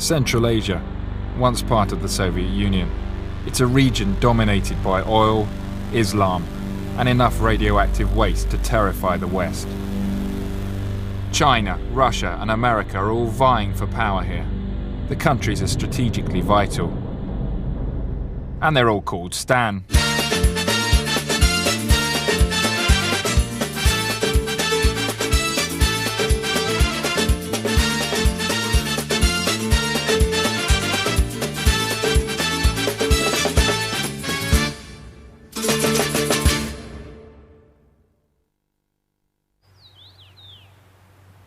Central Asia, once part of the Soviet Union. It's a region dominated by oil, Islam, and enough radioactive waste to terrify the West. China, Russia, and America are all vying for power here. The countries are strategically vital. And they're all called Stan.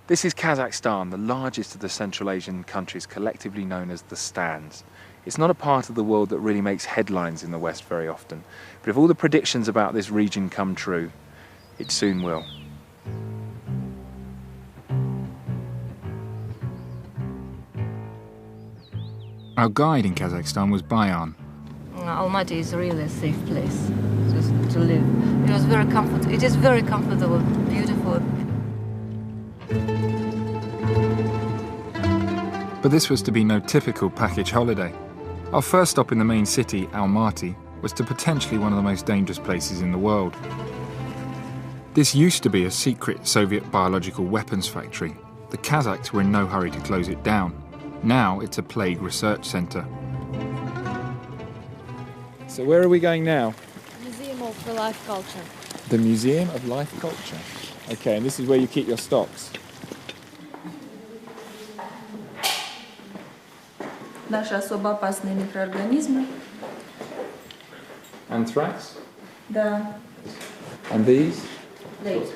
This is Kazakhstan, the largest of the Central Asian countries collectively known as the Stans. It's not a part of the world that really makes headlines in the West very often, but if all the predictions about this region come true, it soon will. Our guide in Kazakhstan was Bayan. Almaty is really a safe place just to live. It was very comfortable. It is very comfortable, beautiful. But this was to be no typical package holiday. Our first stop in the main city, Almaty, was to potentially one of the most dangerous places in the world. This used to be a secret Soviet biological weapons factory. The Kazakhs were in no hurry to close it down. Now it's a plague research centre. So where are we going now? Museum of Life Culture. The Museum of Life Culture. Okay, and this is where you keep your stocks. Наши особо опасные микроорганизмы. Anthrax? Да. And these? Plague.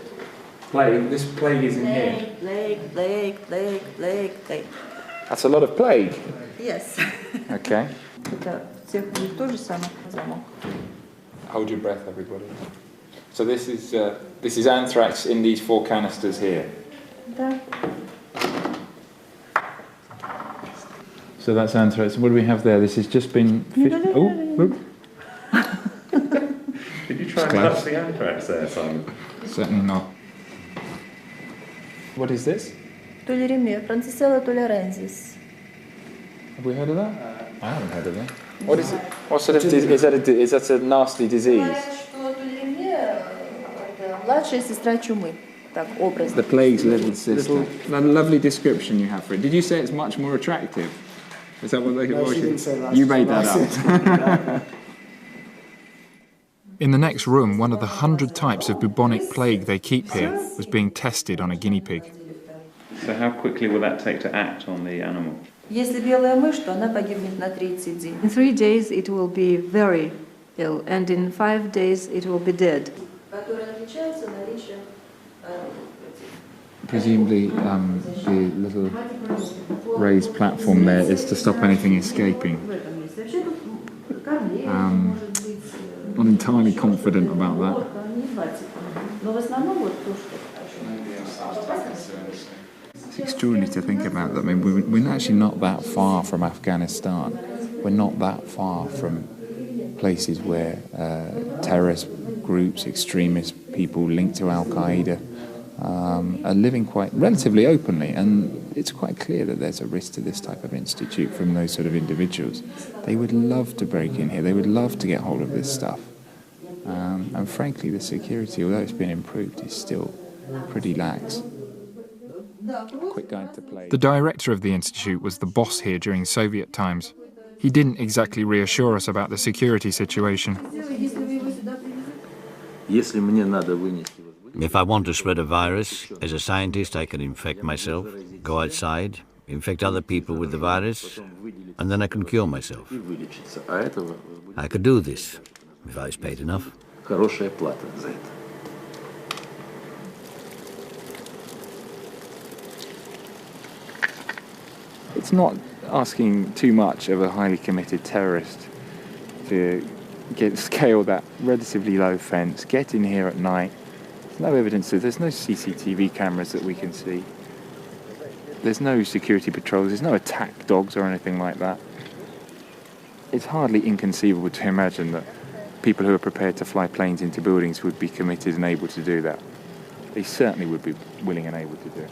Plague? This plague is in here. Plague. That's a lot of plague. Yes. Okay. Это всех то же самое замок. Hold your breath, everybody. So this is anthrax in these 4 canisters here. Да. So that's anthrax. What do we have there? This has just been... Oh. Did you try and touch the anthrax there, Simon? Certainly not. What is this? Tulirimia, Francisella tularensis. Have we heard of that? I haven't heard of that. What is it? What sort of is that a nasty disease? Младшая сестра чумы. Так, образно. The plague's little sister. A lovely description you have for it. Did you say it's much more attractive? Is that what they could You made that up. In the next room, one of the 100 types of bubonic plague they keep here was being tested on a guinea pig. So how quickly will that take to act on the animal? Если белая мышь, то она погибнет на 30 дней. In 3 days it will be very ill, and in 5 days it will be dead. Presumably, the little raised platform there is to stop anything escaping. Not entirely confident about that. It's extraordinary to think about that. I mean, we're actually not that far from Afghanistan. We're not that far from places where terrorist groups, extremist people linked to Al-Qaeda are living quite relatively openly, and it's quite clear that there's a risk to this type of institute from those sort of individuals. They would love to break in here. They would love to get hold of this stuff. And frankly, the security, although it's been improved, is still pretty lax. Quick guide to play. The director of the institute was the boss here during Soviet times. He didn't exactly reassure us about the security situation. If I want to spread a virus, as a scientist I can infect myself, go outside, infect other people with the virus, and then I can cure myself. I could do this, if I was paid enough. It's not asking too much of a highly committed terrorist to scale that relatively low fence, get in here at night. There's no evidence, there's no CCTV cameras that we can see. There's no security patrols, there's no attack dogs or anything like that. It's hardly inconceivable to imagine that people who are prepared to fly planes into buildings would be committed and able to do that. They certainly would be willing and able to do it.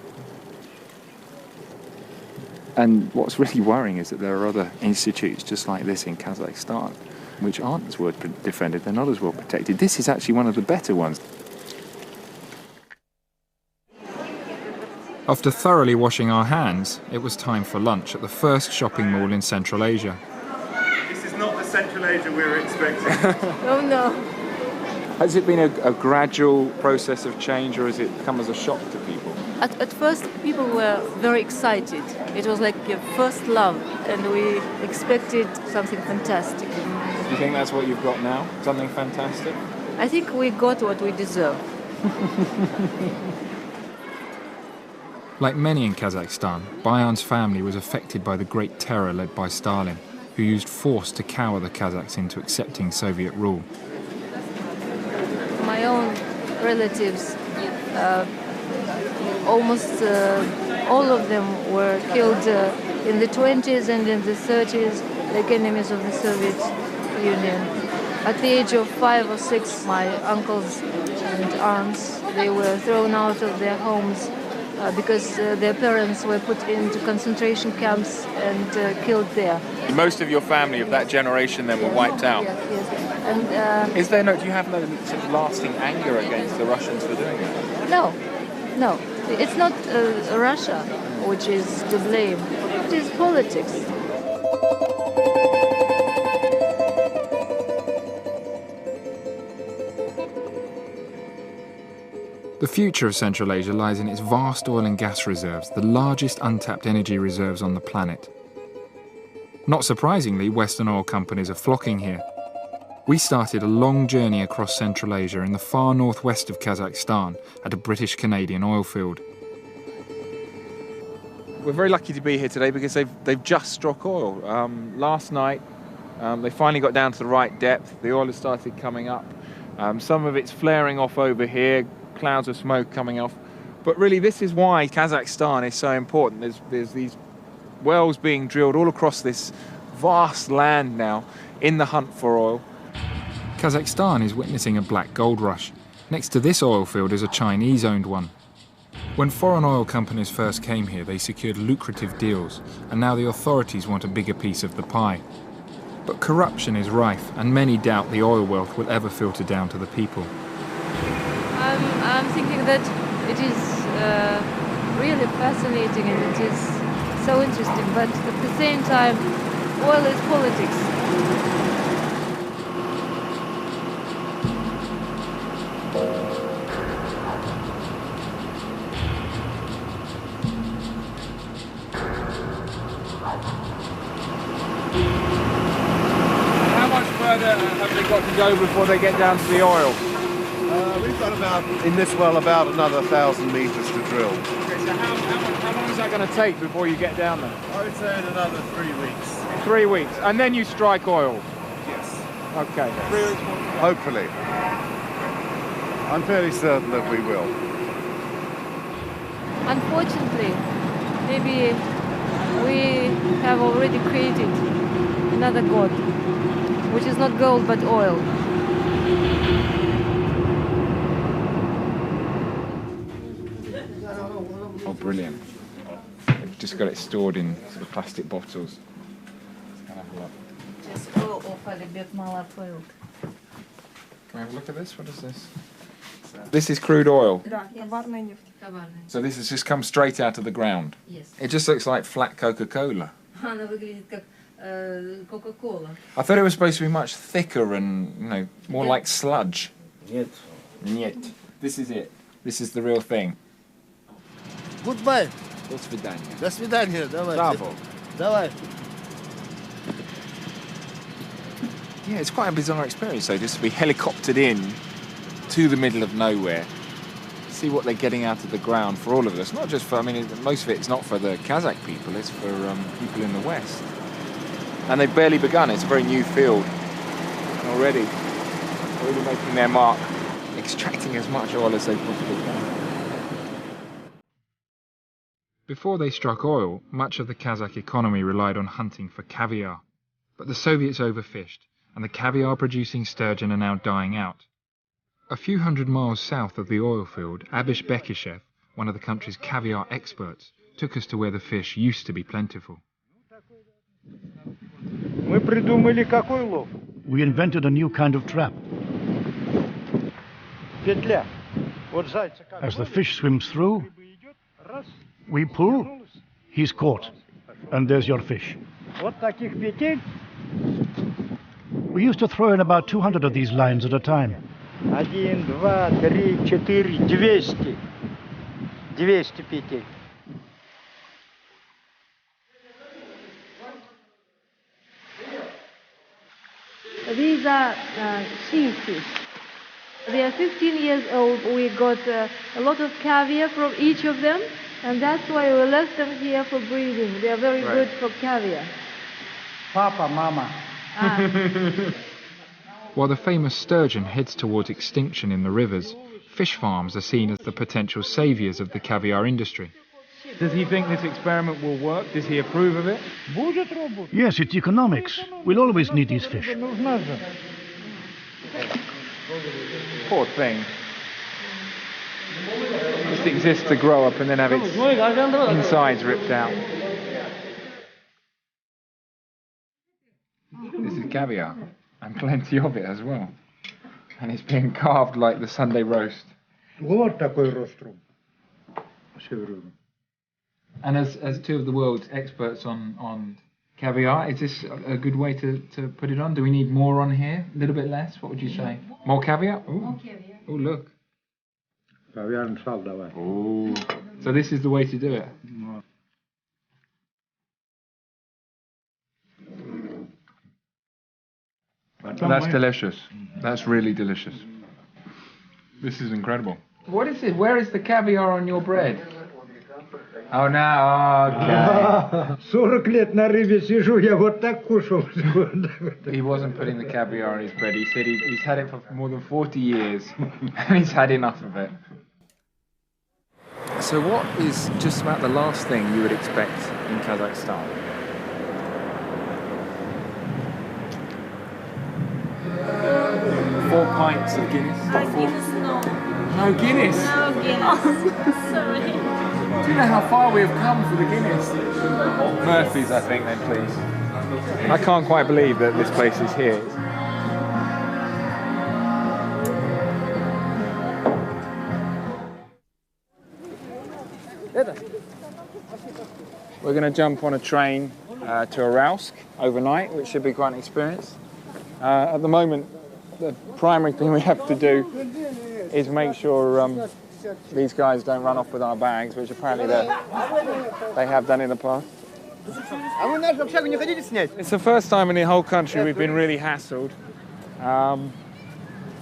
And what's really worrying is that there are other institutes just like this in Kazakhstan which aren't as well defended, they're not as well protected. This is actually one of the better ones. After thoroughly washing our hands, it was time for lunch at the first shopping mall in Central Asia. This is not the Central Asia we were expecting. Oh no. Has it been a gradual process of change, or has it come as a shock to people? At first, people were very excited. It was like a first love, and we expected something fantastic. Do you think that's what you've got now? Something fantastic? I think we got what we deserve. Like many in Kazakhstan, Bayan's family was affected by the Great Terror led by Stalin, who used force to cower the Kazakhs into accepting Soviet rule. My own relatives, almost all of them were killed in the 20s and in the 30s, like enemies of the Soviet Union. At the age of 5 or 6, my uncles and aunts, they were thrown out of their homes because their parents were put into concentration camps and killed there. Most of your family of that generation then were wiped out? Yes, yes. And, do you have no sort of lasting anger against the Russians for doing that? no. It's not Russia which is to blame. It is politics. The future of Central Asia lies in its vast oil and gas reserves, the largest untapped energy reserves on the planet. Not surprisingly, Western oil companies are flocking here. We started a long journey across Central Asia in the far northwest of Kazakhstan at a British-Canadian oil field. We're very lucky to be here today because they've just struck oil. Last night, they finally got down to the right depth. The oil has started coming up. Some of it's flaring off over here, clouds of smoke coming off. But really, this is why Kazakhstan is so important. There's these wells being drilled all across this vast land now in the hunt for oil. Kazakhstan is witnessing a black gold rush. Next to this oil field is a Chinese-owned one. When foreign oil companies first came here, they secured lucrative deals, and now the authorities want a bigger piece of the pie. But corruption is rife, and many doubt the oil wealth will ever filter down to the people. I'm thinking that it is really fascinating and it is so interesting, but at the same time, oil is politics. How much further have they got to go before they get down to the oil? We've got about, in this well, about another 1,000 metres to drill. Okay, so how long is that going to take before you get down there? I would say in another 3 weeks. 3 weeks, and then you strike oil? Yes. Okay. 3 weeks. Hopefully. I'm fairly certain that we will. Unfortunately, maybe we have already created another god, which is not gold but oil. Oh, brilliant. They've just got it stored in sort of plastic bottles. Can I have a look? Can we have a look at this? What is this? This is crude oil. So this has just come straight out of the ground. Yes. It just looks like flat Coca-Cola. Она выглядит как Coca-Cola. I thought it was supposed to be much thicker and, you know, more like sludge. Нет. Нет. This is it. This is the real thing. Goodbye. До свидания. До свидания. Давай. Bravo. Давай. Yeah, it's quite a bizarre experience, though, just to be helicoptered in to the middle of nowhere, see what they're getting out of the ground for all of us. Not just for, I mean, most of it's not for the Kazakh people, it's for people in the West. And they've barely begun, it's a very new field already. Already making their mark, extracting as much oil as they possibly can. Before they struck oil, much of the Kazakh economy relied on hunting for caviar. But the Soviets overfished, and the caviar-producing sturgeon are now dying out. A few hundred miles south of the oil field, Abish Bekishev, one of the country's caviar experts, took us to where the fish used to be plentiful. We invented a new kind of trap. As the fish swims through, we pull, he's caught, and there's your fish. We used to throw in about 200 of these lines at a time. 1, 2, 3, 4, 200. 200 петель. These are sea fish. They are 15 years old. We got a lot of caviar from each of them, and that's why we left them here for breeding. They are very good for caviar. Papa, mama. While the famous sturgeon heads towards extinction in the rivers, fish farms are seen as the potential saviours of the caviar industry. Does he think this experiment will work? Does he approve of it? Yes, it's economics. We'll always need these fish. Poor thing. Just exists to grow up and then have its insides ripped out. This is caviar, and plenty of it as well. And it's being carved like the Sunday roast. And as two of the world's experts on caviar, is this a good way to put it on? Do we need more on here? A little bit less? What would you say? More caviar? Ooh. More caviar. Oh, look. Ooh. So this is the way to do it? That's delicious. That's really delicious. This is incredible. What is it? Where is the caviar on your bread? Oh, now, okay. 40 лет на рыбе сижу, я вот так кушал. He wasn't putting the caviar on his bread. He said he's had it for more than 40 years and he's had enough of it. So what is just about the last thing you would expect in Kazakhstan? Four pints of Guinness? Guinness, no. No Guinness? No Guinness. Sorry. Do you know how far we have come for the Guinness? Murphy's, I think, then, please. I can't quite believe that this place is here. We're going to jump on a train to Aralsk overnight, which should be quite an experience. At the moment, the primary thing we have to do is make sure these guys don't run off with our bags, which apparently they have done in the past. It's the first time in the whole country we've been really hassled.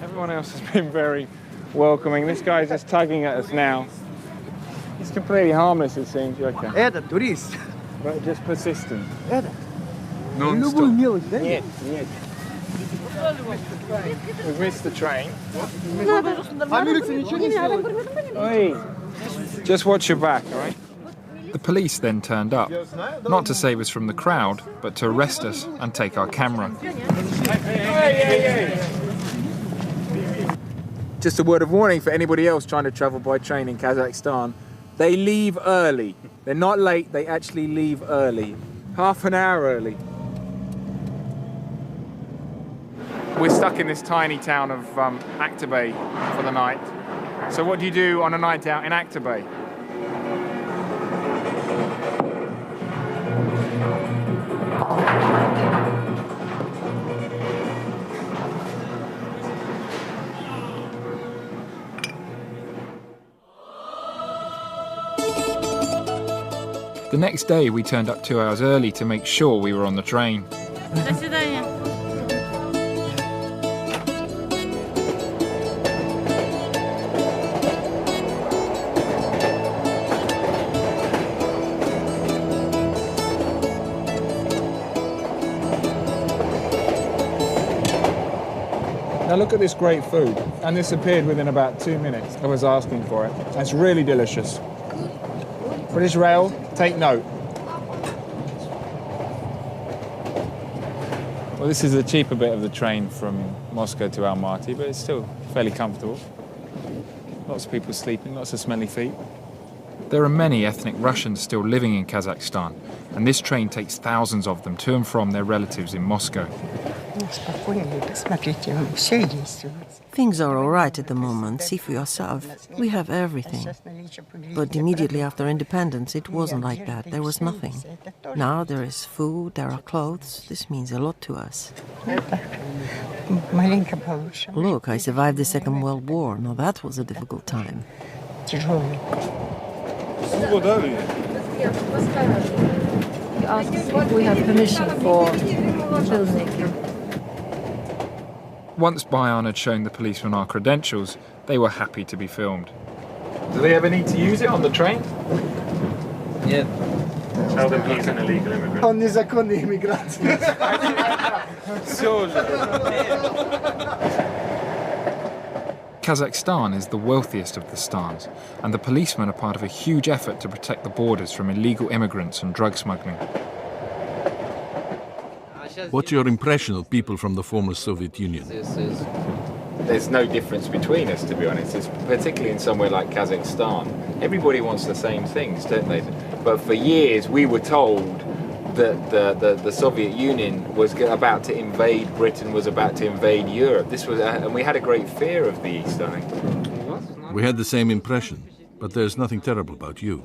Everyone else has been very welcoming. This guy's just tugging at us now. He's completely harmless, it seems. Okay. Это турист. But just persistent. Это. Non-stop. мелочь, да? Нет, нет. We've missed the train. Just watch your back, all right? The police then turned up, not to save us from the crowd, but to arrest us and take our camera. Just a word of warning for anybody else trying to travel by train in Kazakhstan. They leave early. They're not late, they actually leave early. Half an hour early. We're stuck in this tiny town of Aktabay for the night. So what do you do on a night out in Aktabay? The next day we turned up 2 hours early to make sure we were on the train. До свидания. Now look at this great food, and this appeared within about 2 minutes. I was asking for it. It's really delicious. British Rail, take note. Well, this is the cheaper bit of the train from Moscow to Almaty, but it's still fairly comfortable. Lots of people sleeping, lots of smelly feet. There are many ethnic Russians still living in Kazakhstan, and this train takes thousands of them to and from their relatives in Moscow. Things are all right at the moment. See for yourself. We have everything. But immediately after independence, it wasn't like that. There was nothing. Now there is food, there are clothes. This means a lot to us. Look, I survived the Second World War. Now that was a difficult time. He asked if we have permission for filmmaking. Once Bayan had shown the policeman our credentials, they were happy to be filmed. Do they ever need to use it on the train? Yeah. Tell them he's an illegal immigrant. Он незаконный иммигрант. Все же. Kazakhstan is the wealthiest of the stans, and the policemen are part of a huge effort to protect the borders from illegal immigrants and drug smuggling. What's your impression of people from the former Soviet Union? There's no difference between us, to be honest. It's particularly in somewhere like Kazakhstan. Everybody wants the same things, don't they? But for years we were told that the Soviet Union was about to invade Britain, was about to invade Europe. This was, and we had a great fear of the East, I think. We had the same impression, but there's nothing terrible about you.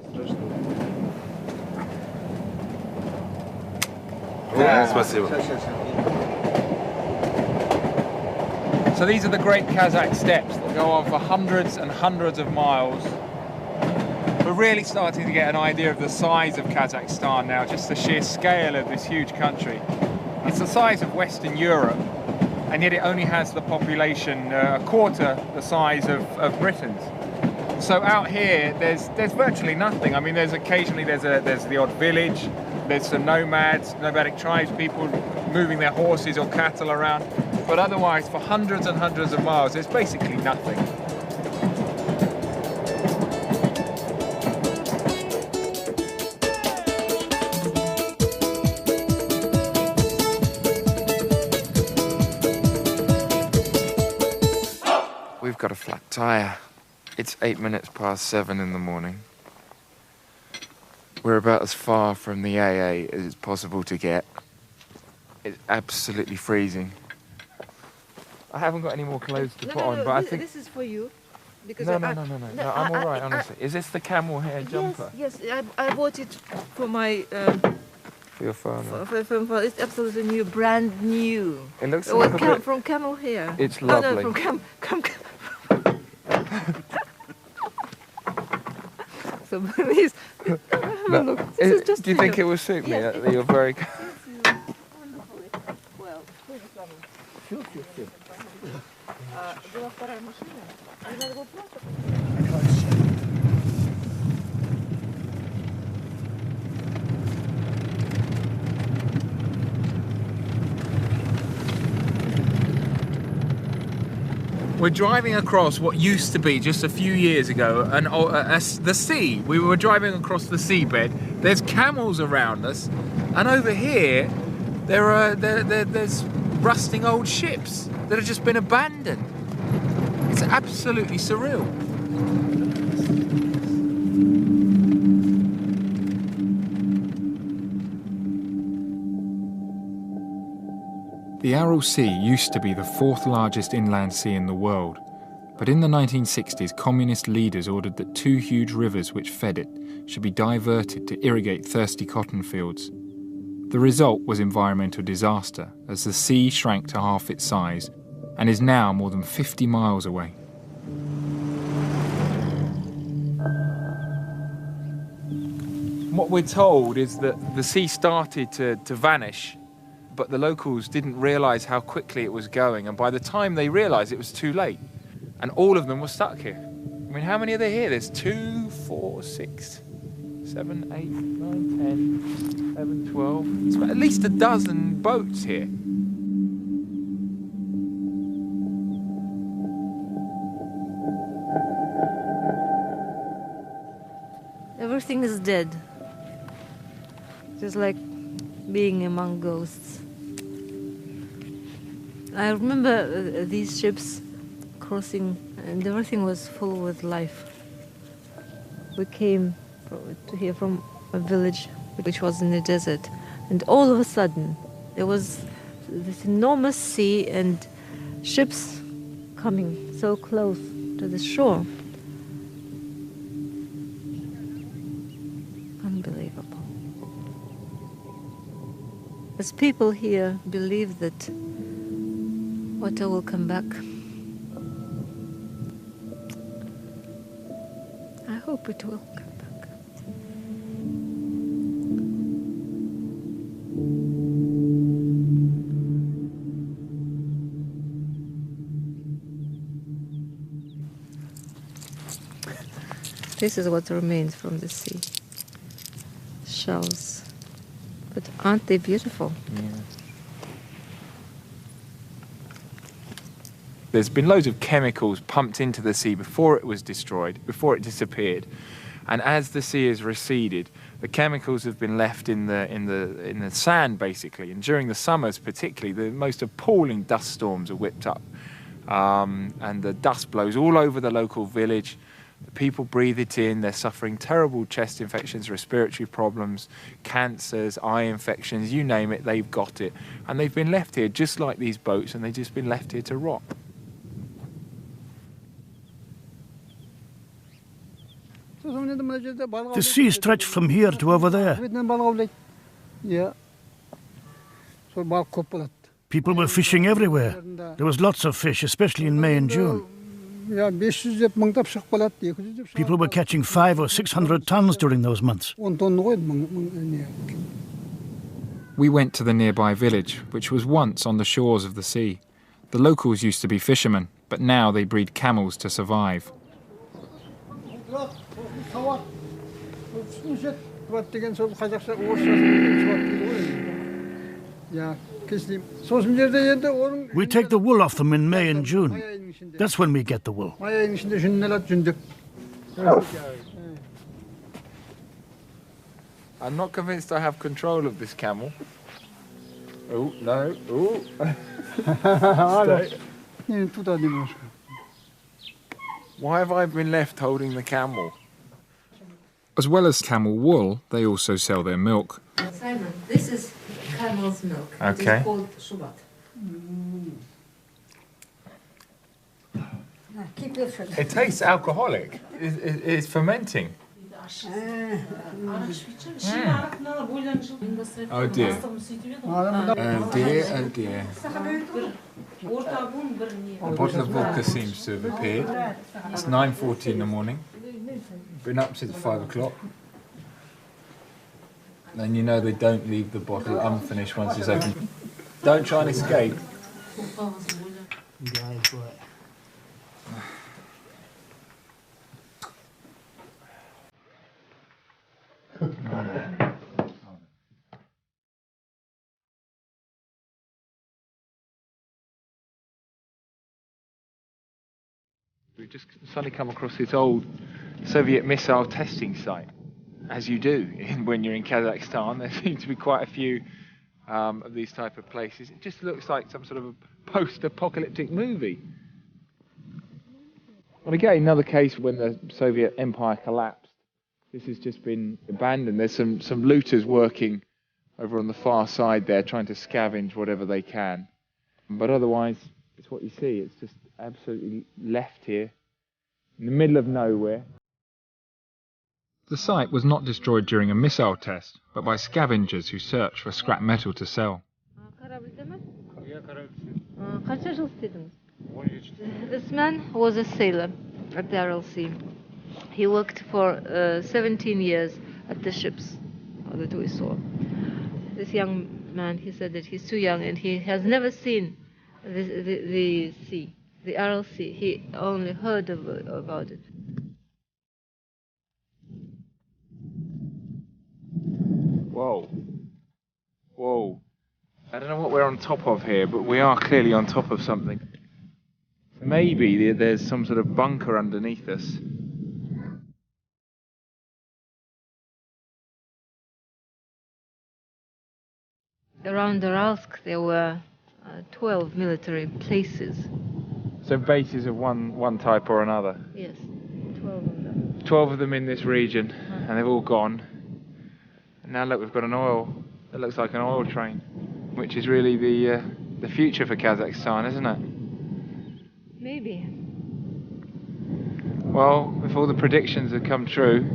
So these are the great Kazakh steppes that go on for hundreds and hundreds of miles. We're really starting to get an idea of the size of Kazakhstan now, just the sheer scale of this huge country. It's the size of Western Europe, and yet it only has the population a quarter the size of Britain's. So out here, there's virtually nothing. I mean, there's the odd village, there's some nomads, nomadic tribes, people moving their horses or cattle around, but otherwise, for hundreds and hundreds of miles, there's basically nothing. We've got a flat tire. It's 7 in the morning. We're about as far from the AA as it's possible to get. It's absolutely freezing. I haven't got any more clothes to put on, but I think... This is for you. Because No, I'm all right, honestly. Is this the camel hair jumper? Yes, I bought it for my... For your phone? It's absolutely new, brand new. It looks like a bit... From camel hair. It's lovely. Oh, no, from So please, have a look. This is just do you think it will suit me? Yes, You're very... Well, We're driving across what used to be, just a few years ago, the sea. We were driving across the seabed. There's camels around us, and over here there's rusting old ships that have just been abandoned. It's absolutely surreal. The Aral Sea used to be the 4th largest inland sea in the world, but in the 1960s, communist leaders ordered that 2 huge rivers which fed it should be diverted to irrigate thirsty cotton fields. The result was environmental disaster, as the sea shrank to half its size and is now more than 50 miles away. What we're told is that the sea started to vanish, but the locals didn't realise how quickly it was going, and by the time they realised, it was too late, and all of them were stuck here. I mean, how many are there here? There's 2, 4, 6, 7, 8, 9, 10, 11, 12. It's at least a dozen boats here. everything is dead. Just like being among ghosts. I remember these ships crossing, and everything was full with life. We came to here from a village which was in the desert. And all of a sudden, there was this enormous sea and ships coming so close to the shore. Unbelievable. As people here believe that water will come back, I hope it will come back. This is what remains from the sea. Shells. But aren't they beautiful? Yeah. There's been loads of chemicals pumped into the sea before it was destroyed, before it disappeared. And as the sea has receded, the chemicals have been left in the sand, basically. And during the summers particularly, the most appalling dust storms are whipped up. And the dust blows all over the local village. The people breathe it in. They're suffering terrible chest infections, respiratory problems, cancers, eye infections, you name it, they've got it. And they've been left here just like these boats, and they've just been left here to rot. The sea stretched from here to over there. People were fishing everywhere. There was lots of fish, especially in May and June. People were catching 500 or 600 tons during those months. We went to the nearby village, which was once on the shores of the sea. The locals used to be fishermen, but now they breed camels to survive. We take the wool off them in May and June. That's when we get the wool. I'm not convinced I have control of this camel. Oh, no. Oh. Why have I been left holding the camel? As well as camel wool, they also sell their milk. Simon, this is camel's milk. Okay. It is called shubat. It tastes alcoholic. It's fermenting. Oh dear. Oh dear, oh dear. A bottle of vodka seems to have appeared. It's 9:40 in the morning. Been up since 5 o'clock. And you know they don't leave the bottle unfinished once it's open. Don't try and escape. We've just suddenly come across this old Soviet missile testing site, as you do when you're in Kazakhstan. There seem to be quite a few of these type of places. It just looks like some sort of a post-apocalyptic movie. And again, another case when the Soviet Empire collapsed. This has just been abandoned. There's some looters working over on the far side there, trying to scavenge whatever they can. But otherwise, it's what you see. It's just absolutely left here, in the middle of nowhere. The site was not destroyed during a missile test, but by scavengers who search for scrap metal to sell. This man was a sailor at the RLC. He worked for 17 years at the ships that we saw. This young man, he said that he's too young and he has never seen the sea, the RLC. He only heard about it. Whoa. Whoa. I don't know what we're on top of here, but we are clearly on top of something. Maybe there's some sort of bunker underneath us. Around Uralsk there were 12 military places. So bases of one type or another? Yes, 12 of them. 12 of them in this region. and they've all gone. And now look, we've got an oil, it looks like an oil train, which is really the future for Kazakhstan, isn't it? Maybe. Well, if all the predictions have come true,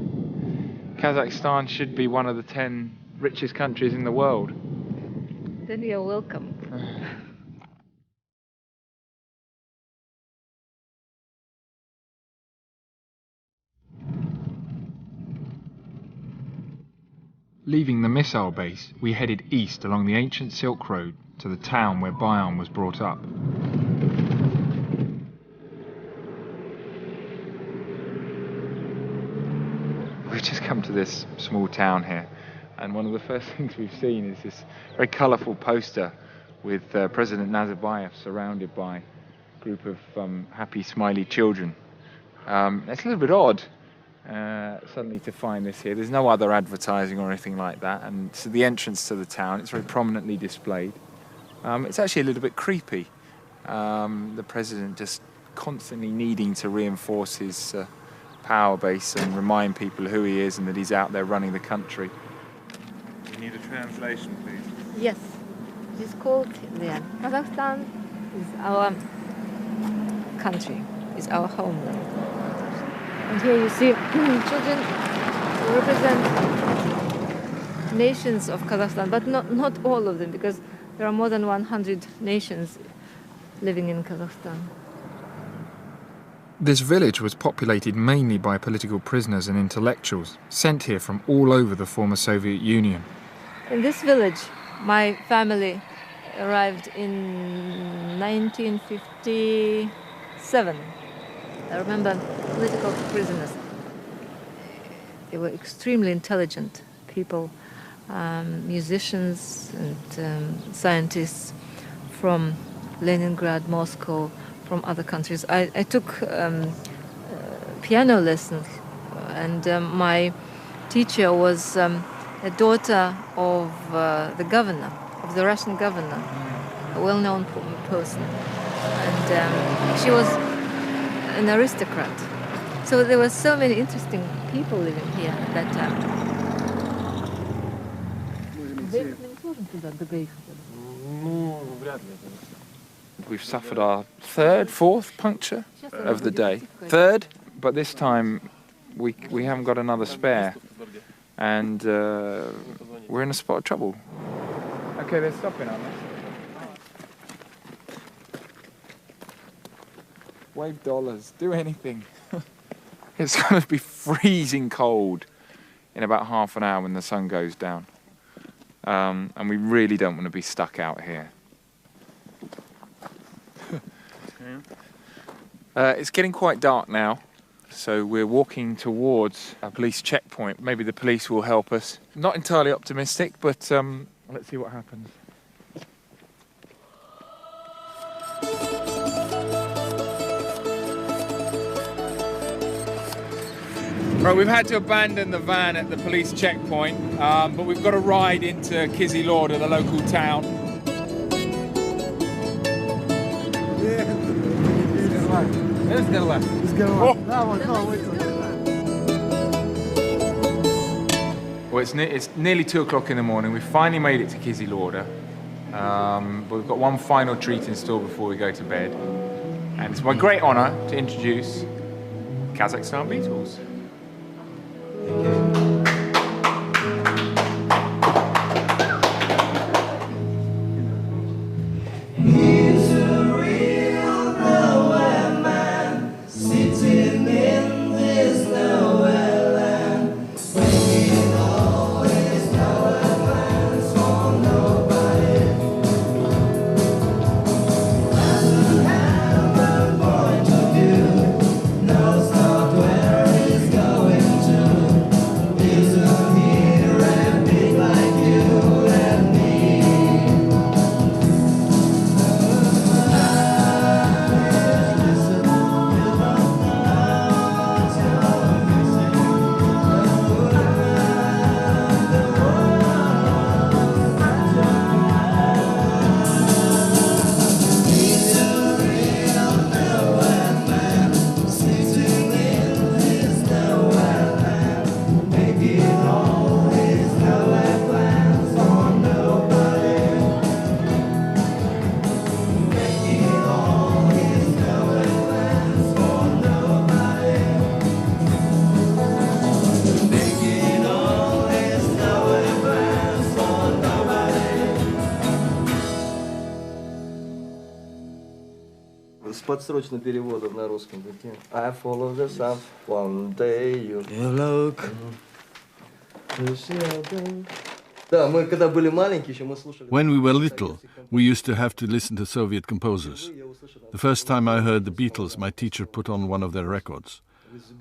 Kazakhstan should be one of the 10 richest countries in the world. Then you're welcome. Leaving the missile base, we headed east along the ancient Silk Road to the town where Bayan was brought up. We've just come to this small town here, and one of the first things we've seen is this very colourful poster with President Nazarbayev surrounded by a group of happy, smiley children. It's a little bit odd. Suddenly to find this here. There's no other advertising or anything like that, and so the entrance to the town, it's very prominently displayed. It's actually a little bit creepy. The president just constantly needing to reinforce his power base and remind people who he is and that he's out there running the country. You need a translation, please. Yes. It's called Kazakhstan is our country, is our homeland. And here you see children represent nations of Kazakhstan, but not all of them, because there are more than 100 nations living in Kazakhstan. This village was populated mainly by political prisoners and intellectuals sent here from all over the former Soviet Union. In this village, my family arrived in 1957. I remember political prisoners. They were extremely intelligent people, musicians and scientists from Leningrad, Moscow, from other countries. I took piano lessons, and my teacher was a daughter of the governor, of the Russian governor, a well-known person. And she was an aristocrat. So there were so many interesting people living here at that time. We've suffered our fourth puncture of the day. Third, but this time we haven't got another spare, and we're in a spot of trouble. Okay, they're stopping, aren't they? Wave dollars, do anything. It's going to be freezing cold in about half an hour when the sun goes down. And we really don't want to be stuck out here. It's getting quite dark now, so we're walking towards a police checkpoint. Maybe the police will help us. Not entirely optimistic, but let's see what happens. Right, we've had to abandon the van at the police checkpoint, but we've got a ride into Kyrgyzstan, the local town. Well, it's nearly 2 o'clock in the morning. We finally made it to Kyrgyzstan, but we've got one final treat in store before we go to bed. And it's my great honour to introduce Kazakhstan Beatles. Knows not where he's С подсрочным переводом на русском языке. I follow the sun, one day you look. When we were little, we used to have to listen to Soviet composers. The first time I heard the Beatles, my teacher put on one of their records.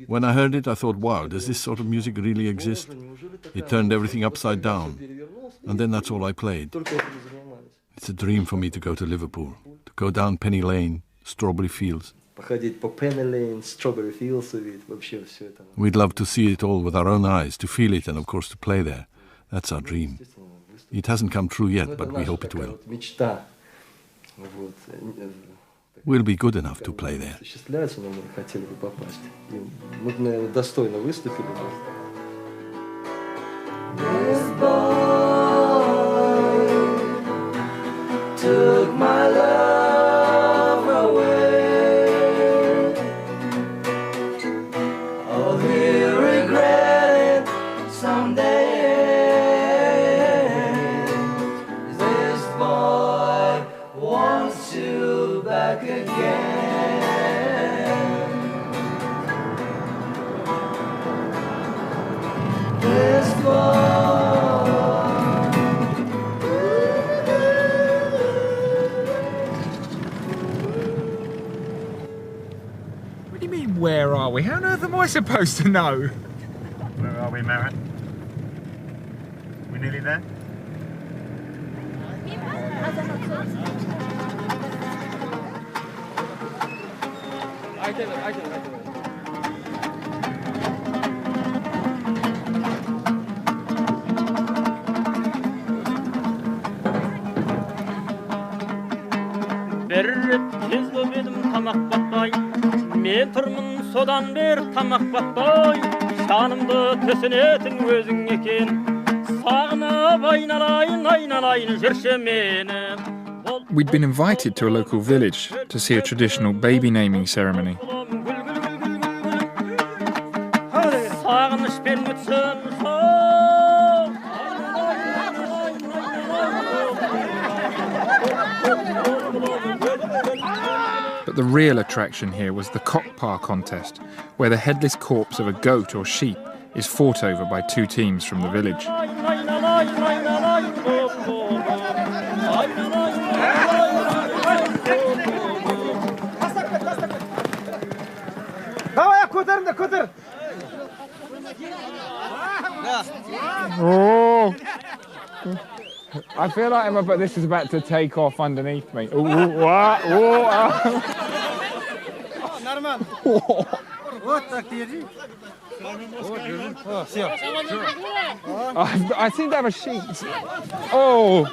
When I heard it, I thought, wow, does this sort of music really exist? It turned everything upside down. And then that's all I played. It's a dream for me to go to Liverpool, to go down Penny Lane, Strawberry Fields. We'd love to see it all with our own eyes, to feel it and, of course, to play there. That's our dream. It hasn't come true yet, but we hope it will. We'll be good enough to play there. This boy took my love away. Oh, he'll regret it someday. This boy wants you back again. This boy. What do you mean, where are we? How on earth am I supposed to know? Where are we, Marat? We nearly there? I get it. Tez bobedim tamak batmay, men turmun sodan ber tamak batmay, şanımda tesenetin özün eken, sağına baynalayın aynalayın jirşe meni. We'd been invited to a local village to see a traditional baby naming ceremony. Sağınış ben mütsen But the real attraction here was the cock-par contest, where the headless corpse of a goat or sheep is fought over by two teams from the village. Oh! I feel like this is about to take off underneath me. I seem to have a sheet. Oh!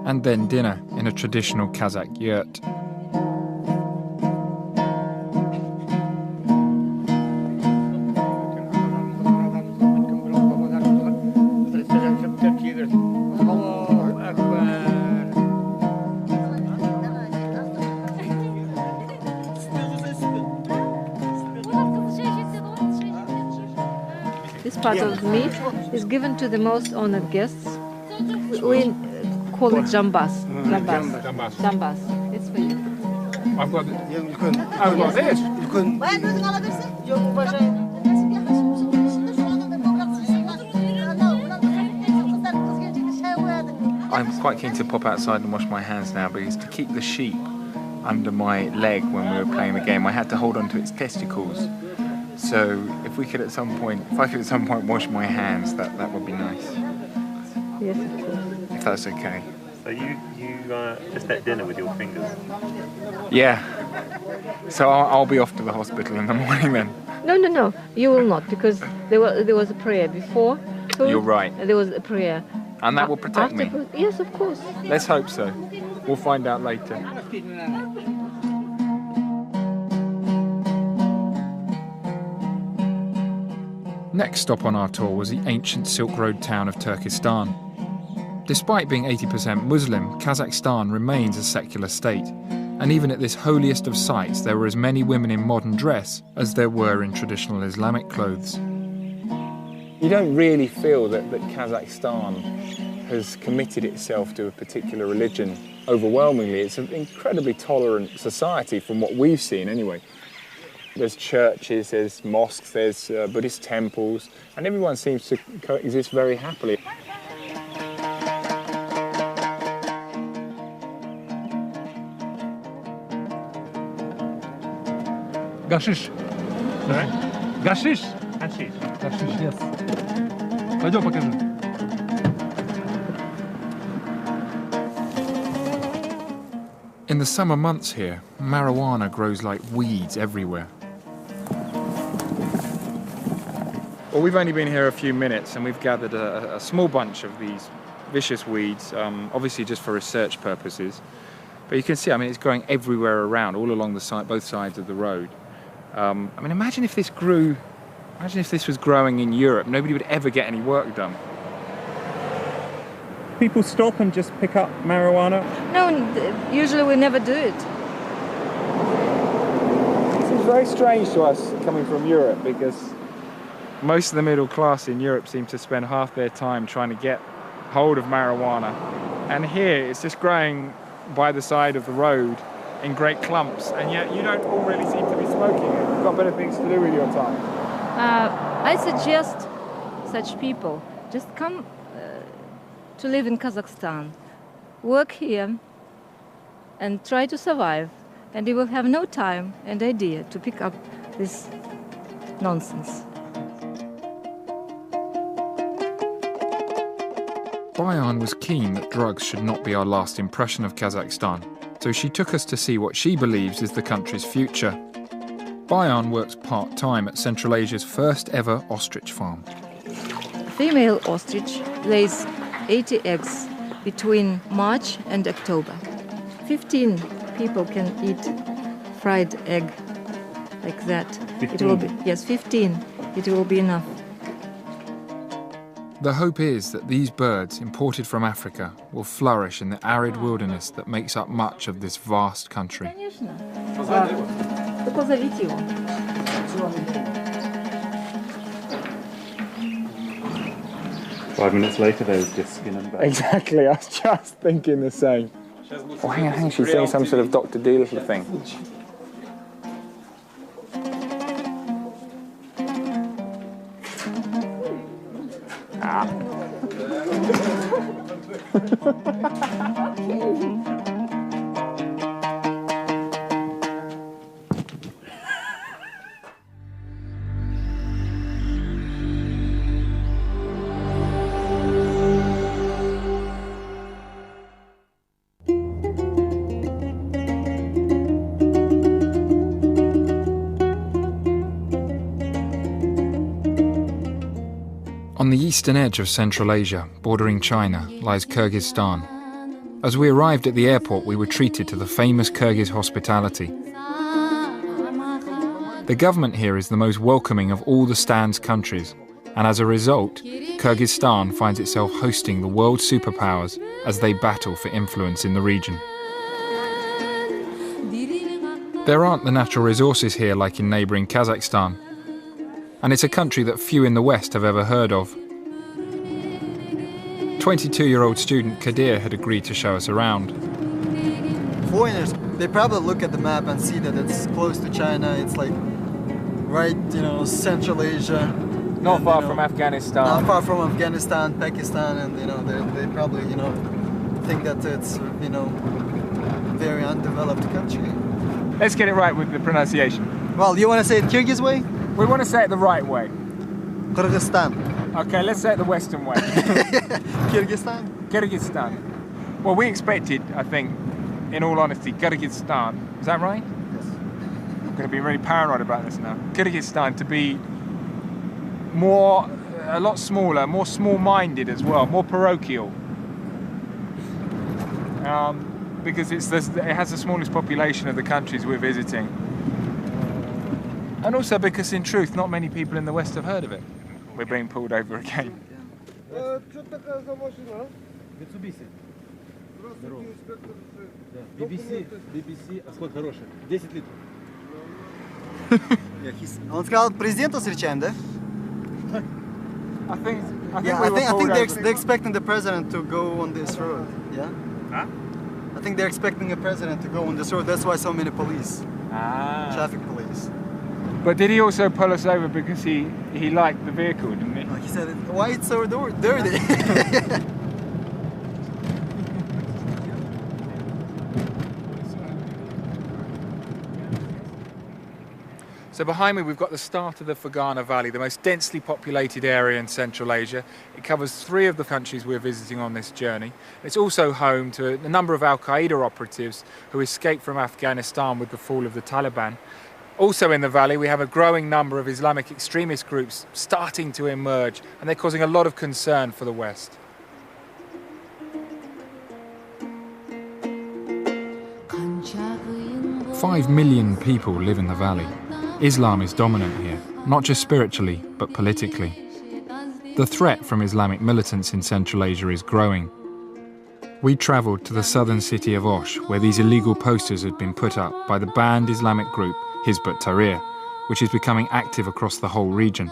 And then dinner in a traditional Kazakh yurt. This part of meat is given to the most honored guests. We call it jambas. Jambas. It's for you. I've got this. I'm quite keen to pop outside and wash my hands now, because to keep the sheep under my leg when we were playing the game, I had to hold on to its testicles. So if I could at some point wash my hands, that would be nice. Yes, of course. If that's okay. So you just ate dinner with your fingers? Yeah. So I'll be off to the hospital in the morning then. No. You will not, because there was a prayer before. Food, You're right. There was a prayer. And that will protect me? Yes, of course. Let's hope so. We'll find out later. Next stop on our tour was the ancient Silk Road town of Turkestan. Despite being 80% Muslim, Kazakhstan remains a secular state, And even at this holiest of sites, there were as many women in modern dress as there were in traditional Islamic clothes. You don't really feel that Kazakhstan has committed itself to a particular religion overwhelmingly. It's an incredibly tolerant society from what we've seen anyway. There's churches, there's mosques, there's Buddhist temples, and everyone seems to coexist very happily. Gashish. Sorry? Gashish. Hashish. Gashish, yes. Пойдем покажу. In the summer months here, marijuana grows like weeds everywhere. Well, we've only been here a few minutes and we've gathered a small bunch of these vicious weeds, obviously just for research purposes. But you can see, I mean, it's growing everywhere around, all along the side, both sides of the road. I mean, imagine if this was growing in Europe. Nobody would ever get any work done. People stop and just pick up marijuana? No, usually we never do it. It seems very strange to us coming from Europe, because most of the middle class in Europe seem to spend half their time trying to get hold of marijuana. And here it's just growing by the side of the road in great clumps, and yet you don't all really seem to be smoking it. You've got better things to do with your time. I suggest such people just come to live in Kazakhstan, work here, and try to survive, and you will have no time and idea to pick up this nonsense. Bayan was keen that drugs should not be our last impression of Kazakhstan, so she took us to see what she believes is the country's future. Bayan works part-time at Central Asia's first ever ostrich farm. Female ostrich lays 80 eggs between March and October. 15 people can eat fried egg like that. 15? It will be, yes, 15. It will be enough. The hope is that these birds, imported from Africa, will flourish in the arid wilderness that makes up much of this vast country. 5 minutes later, there was just skin and bones. Exactly, I was just thinking the same. Oh, hang on, she's saying some sort of Dr. Dolittle thing. On the eastern edge of Central Asia, bordering China, lies Kyrgyzstan. As we arrived at the airport, we were treated to the famous Kyrgyz hospitality. The government here is the most welcoming of all the Stan's countries, and as a result, Kyrgyzstan finds itself hosting the world superpowers as they battle for influence in the region. There aren't the natural resources here like in neighbouring Kazakhstan, and it's a country that few in the West have ever heard of. 22-year-old student Kadir had agreed to show us around. Foreigners, they probably look at the map and see that it's close to China, it's like right, Central Asia. Not far from Afghanistan. Not far from Afghanistan, Pakistan, and they probably, think that it's, very undeveloped country. Let's get it right with the pronunciation. Well, you want to say it Kyrgyz way? We want to say it the right way. Kyrgyzstan. Okay, let's say it the Western way. Kyrgyzstan? Kyrgyzstan. Well, we expected, I think, in all honesty, Kyrgyzstan. Is that right? Yes. I'm going to be really paranoid about this now. Kyrgyzstan to be a lot smaller, more small-minded as well, more parochial. Because it has the smallest population of the countries we're visiting. And also because, in truth, not many people in the West have heard of it. We're being pulled over again. BBC, расход хороший. 10 литров. Он сказал, президента встречаем, да? I think they're expecting the president to go on this road. Yeah. Huh? I think they're expecting a president to go on this road. That's why so many police, traffic police. But did he also pull us over because he liked the vehicle, didn't he? He said, "Why it's so dirty?" So behind me we've got the start of the Fergana Valley, the most densely populated area in Central Asia. It covers 3 of the countries we're visiting on this journey. It's also home to a number of Al-Qaeda operatives who escaped from Afghanistan with the fall of the Taliban. Also in the valley we have a growing number of Islamic extremist groups starting to emerge, and they're causing a lot of concern for the West. "5 million people live in the valley. Islam is dominant here, not just spiritually, but politically. The threat from Islamic militants in Central Asia is growing. We travelled to the southern city of Osh, where these illegal posters had been put up by the banned Islamic group Hizb ut-Tahrir, which is becoming active across the whole region.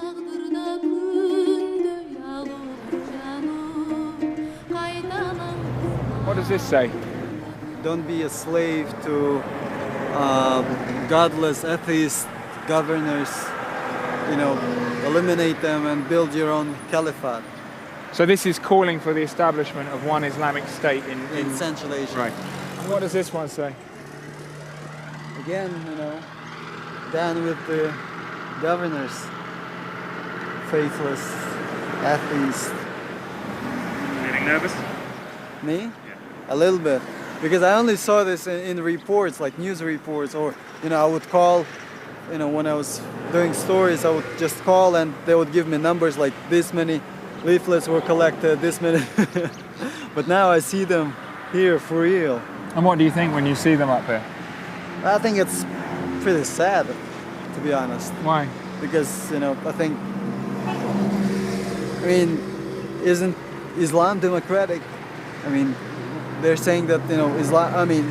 What does this say? Don't be a slave to godless atheist governors. You know, eliminate them and build your own caliphate. So this is calling for the establishment of one Islamic state in Central Asia. Right. And what does this one say? Again, you know, down with the governors, faithless, atheists. Getting nervous? Me? Yeah. A little bit. Because I only saw this in reports, like news reports, or, you know, I would call, you know, when I was doing stories, I would just call and they would give me numbers like this many leaflets were collected, this many. But now I see them here for real. And what do you think when you see them up there? I think it's pretty sad, to be honest. Why? Because, you know, I mean, isn't Islam democratic? I mean, they're saying that, you know,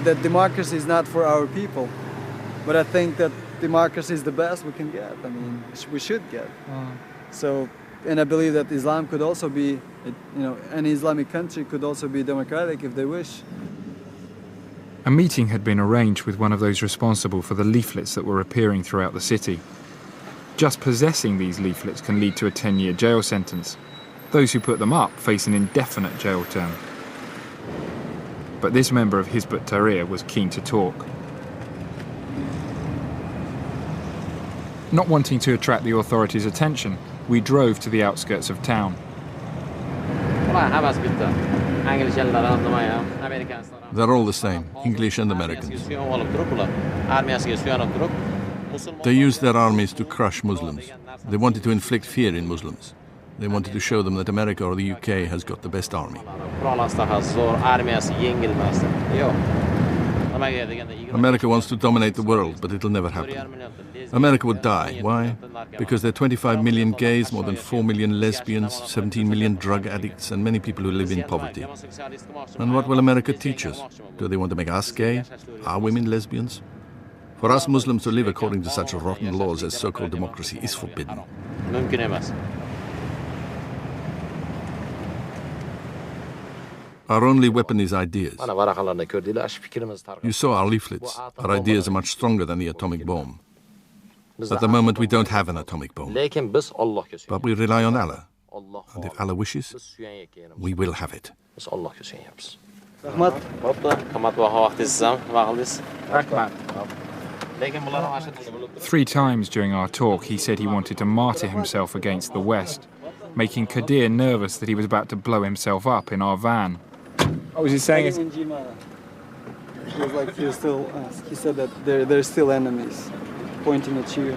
that democracy is not for our people. But I think that democracy is the best we can get. I mean, we should get. So, and I believe that Islam could also be, you know, any Islamic country could also be democratic if they wish. A meeting had been arranged with one of those responsible for the leaflets that were appearing throughout the city. Just possessing these leaflets can lead to a 10-year jail sentence. Those who put them up face an indefinite jail term. But this member of Hizb ut-Tahrir was keen to talk. Not wanting to attract the authorities' attention, we drove to the outskirts of town. They're all the same, English and Americans. They used their armies to crush Muslims. They wanted to inflict fear in Muslims. They wanted to show them that America or the UK has got the best army. America wants to dominate the world, but it'll never happen. America would die. Why? Because there are 25 million gays, more than 4 million lesbians, 17 million drug addicts, and many people who live in poverty. And what will America teach us? Do they want to make us gay? Are women lesbians? For us Muslims to live according to such rotten laws as so-called democracy is forbidden. Our only weapon is ideas. You saw our leaflets. Our ideas are much stronger than the atomic bomb. At the moment we don't have an atomic bomb. But we rely on Allah. And if Allah wishes, we will have it. 3 times during our talk he said he wanted to martyr himself against the West, making Kadir nervous that he was about to blow himself up in our van. What was he saying? He was like, he said that they're still enemies, pointing at you.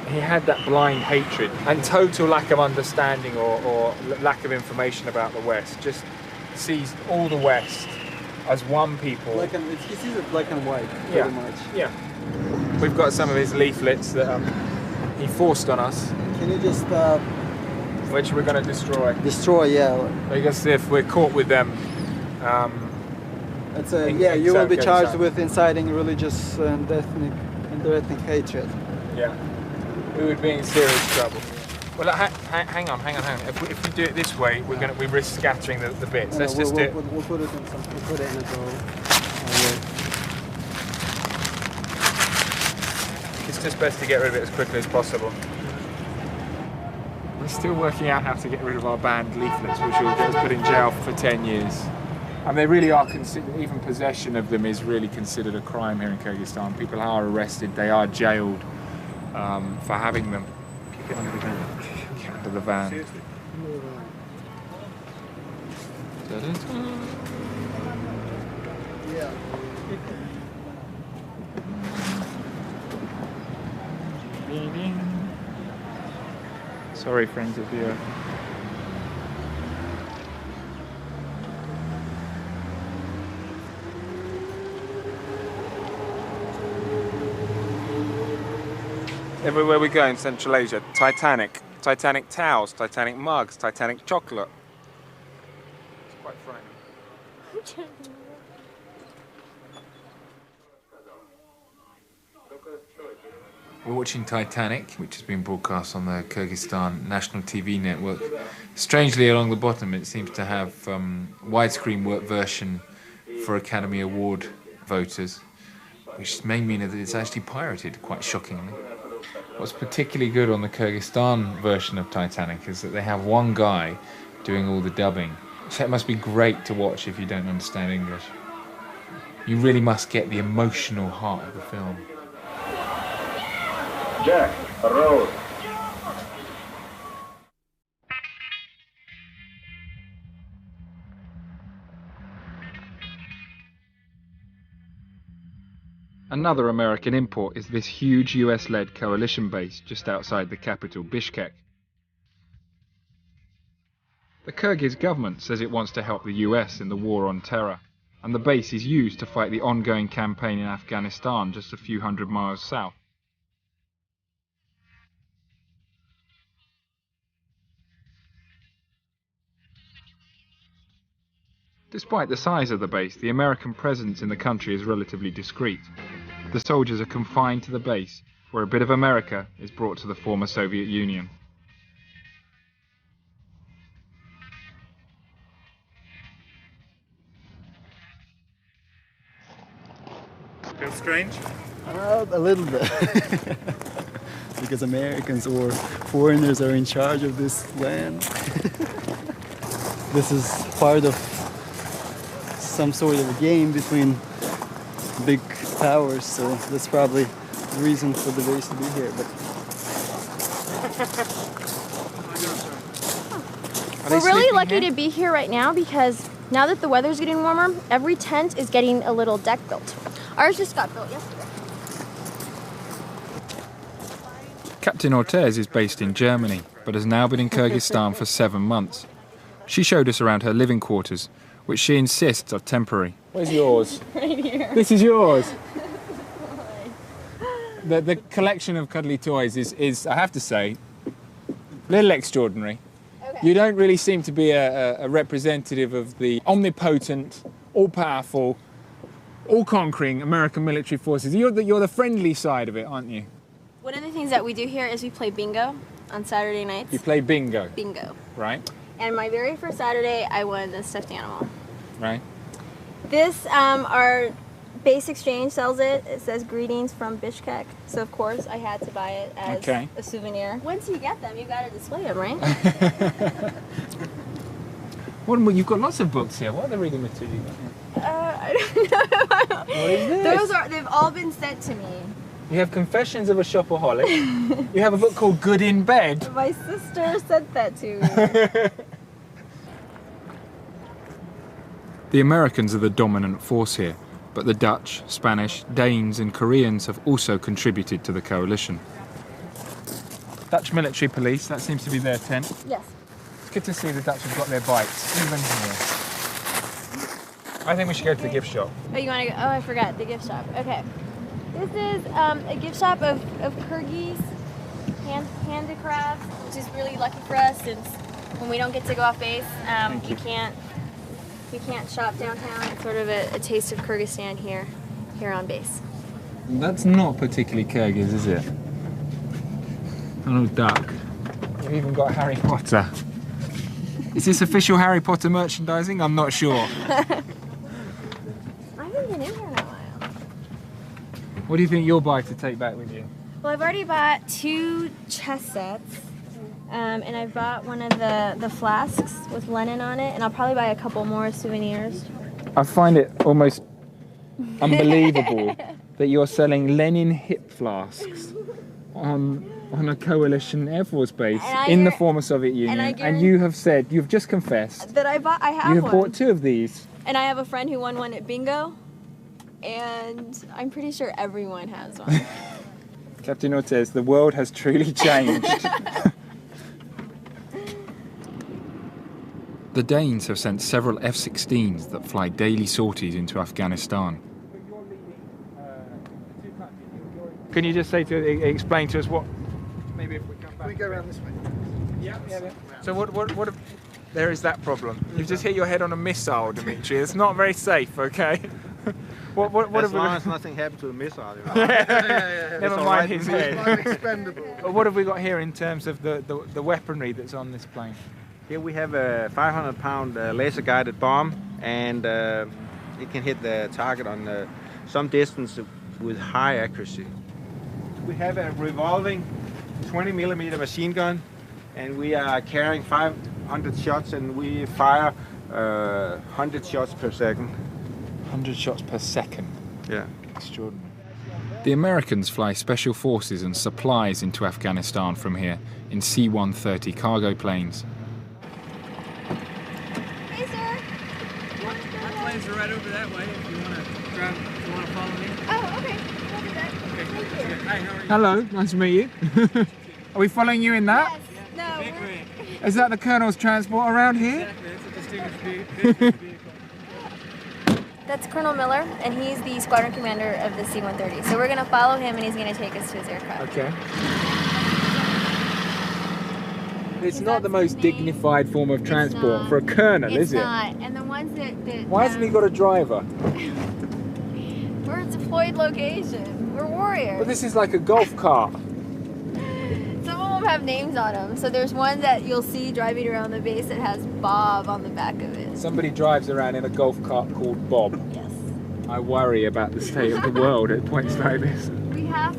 He had that blind hatred and total lack of understanding or lack of information about the West. Just sees all the West as one people. He sees it black and white, pretty much. Yeah. We've got some of his leaflets that he forced on us. Can you just... which we're going to destroy. Destroy, yeah. Because if we're caught with them, It's yeah, you will be charged with inciting religious and ethnic hatred. Yeah, we would be in serious trouble. Well, hang on. If we do it this way, we risk scattering the bits. Let's just do it. We'll put it in a bowl. It's just best to get rid of it as quickly as possible. We're still working out how to get rid of our banned leaflets, which will get us put in jail for 10 years. And they really are considered, even possession of them is really considered a crime here in Kyrgyzstan. People are arrested, they are jailed for having them. Keep it under the van. Keep it under the van. Seriously? Yeah. Sorry, friends of the earth. Everywhere we go in Central Asia, Titanic towels, Titanic mugs, Titanic chocolate. It's quite frightening. We're watching Titanic, which has been broadcast on the Kyrgyzstan national TV network. Strangely, along the bottom, it seems to have widescreen version for Academy Award voters, which may mean that it's actually pirated, quite shockingly. What's particularly good on the Kyrgyzstan version of Titanic is that they have one guy doing all the dubbing. So it must be great to watch if you don't understand English. You really must get the emotional heart of the film. Jack, roll. Another American import is this huge US-led coalition base just outside the capital, Bishkek. The Kyrgyz government says it wants to help the US in the war on terror, and the base is used to fight the ongoing campaign in Afghanistan just a few hundred miles south. Despite the size of the base, the American presence in the country is relatively discreet. The soldiers are confined to the base, where a bit of America is brought to the former Soviet Union. Feel strange? A little bit. Because Americans or foreigners are in charge of this land. This is part of some sort of a game between big powers, so that's probably the reason for the base to be here. But we're really lucky to be here right now because now that the weather's getting warmer, every tent is getting a little deck built. Ours just got built yesterday. Captain Ortez is based in Germany, but has now been in Kyrgyzstan for 7 months. She showed us around her living quarters, which she insists are temporary. Where's yours? Right here. This is yours? The collection of cuddly toys is, I have to say, a little extraordinary. Okay. You don't really seem to be a representative of the omnipotent, all-powerful, all-conquering American military forces. You're the friendly side of it, aren't you? One of the things that we do here is we play bingo on Saturday nights. You play bingo? Bingo. Right. And my very first Saturday, I won the stuffed animal. Right. This, our base exchange sells it. It says greetings from Bishkek. So of course I had to buy it as a souvenir. Once you get them, you got to display them, right? You've got lots of books here. What are the reading material? I don't know. What is this? They've all been sent to me. You have Confessions of a Shopaholic. You have a book called Good in Bed. My sister sent that to me. The Americans are the dominant force here, but the Dutch, Spanish, Danes and Koreans have also contributed to the coalition. Dutch military police, that seems to be their tent. Yes. It's good to see the Dutch have got their bikes, even here. I think we should go to the gift shop. Oh, you want to go? Oh, I forgot, the gift shop. Okay. This is a gift shop of Kyrgyz handicrafts, which is really lucky for us since when we don't get to go off base, we can't We can't shop downtown. It's sort of a taste of Kyrgyzstan here on base. That's not particularly Kyrgyz, is it? Donald Duck. You've even got Harry Potter. Is this official Harry Potter merchandising? I'm not sure. I haven't been in here in a while. What do you think you'll buy to take back with you? Well, I've already bought 2 chess sets, and I've bought one of the flasks with Lenin on it, and I'll probably buy a couple more souvenirs. I find it almost unbelievable that you're selling Lenin hip flasks on a coalition Air Force base in the former Soviet Union, and you have said, you've just confessed that I have you have one. bought 2 of these. And I have a friend who won one at bingo, and I'm pretty sure everyone has one. Captain Ortez, the world has truly changed. The Danes have sent several F-16s that fly daily sorties into Afghanistan. Can you just explain to us what? Maybe if we come back. We go around this way. Yeah. So what? There is that problem. You've just hit your head on a missile, Dimitri. It's not very safe, okay? What as long as nothing happened to the missile. Never mind his head. Expendable. But what have we got here in terms of the weaponry that's on this plane? Here we have a 500-pound laser-guided bomb, and it can hit the target on some distance with high accuracy. We have a revolving 20mm machine gun, and we are carrying 500 shots, and we fire 100 shots per second. 100 shots per second? Yeah. Extraordinary. The Americans fly special forces and supplies into Afghanistan from here in C-130 cargo planes. Hey, sir. My planes are right over that way if you want to drive, if you want to follow me. Oh, okay. We'll do that. Okay. Thank you. Hi, how are you? Hello, nice to meet you. Are we following you in that? Yes. No. Is that the Colonel's transport around here? Exactly. It's a distinguished vehicle. That's Colonel Miller, and he's the squadron commander of the C-130. So we're going to follow him, and he's going to take us to his aircraft. Okay. It's not the most dignified form of transport for a colonel, is it? It's not. And the ones that Why hasn't he got a driver? We're a deployed location. We're warriors. But this is like a golf cart. Some of them have names on them. So there's one that you'll see driving around the base that has Bob on the back of it. Somebody drives around in a golf cart called Bob. Yes. I worry about the state of the world at points like this. We have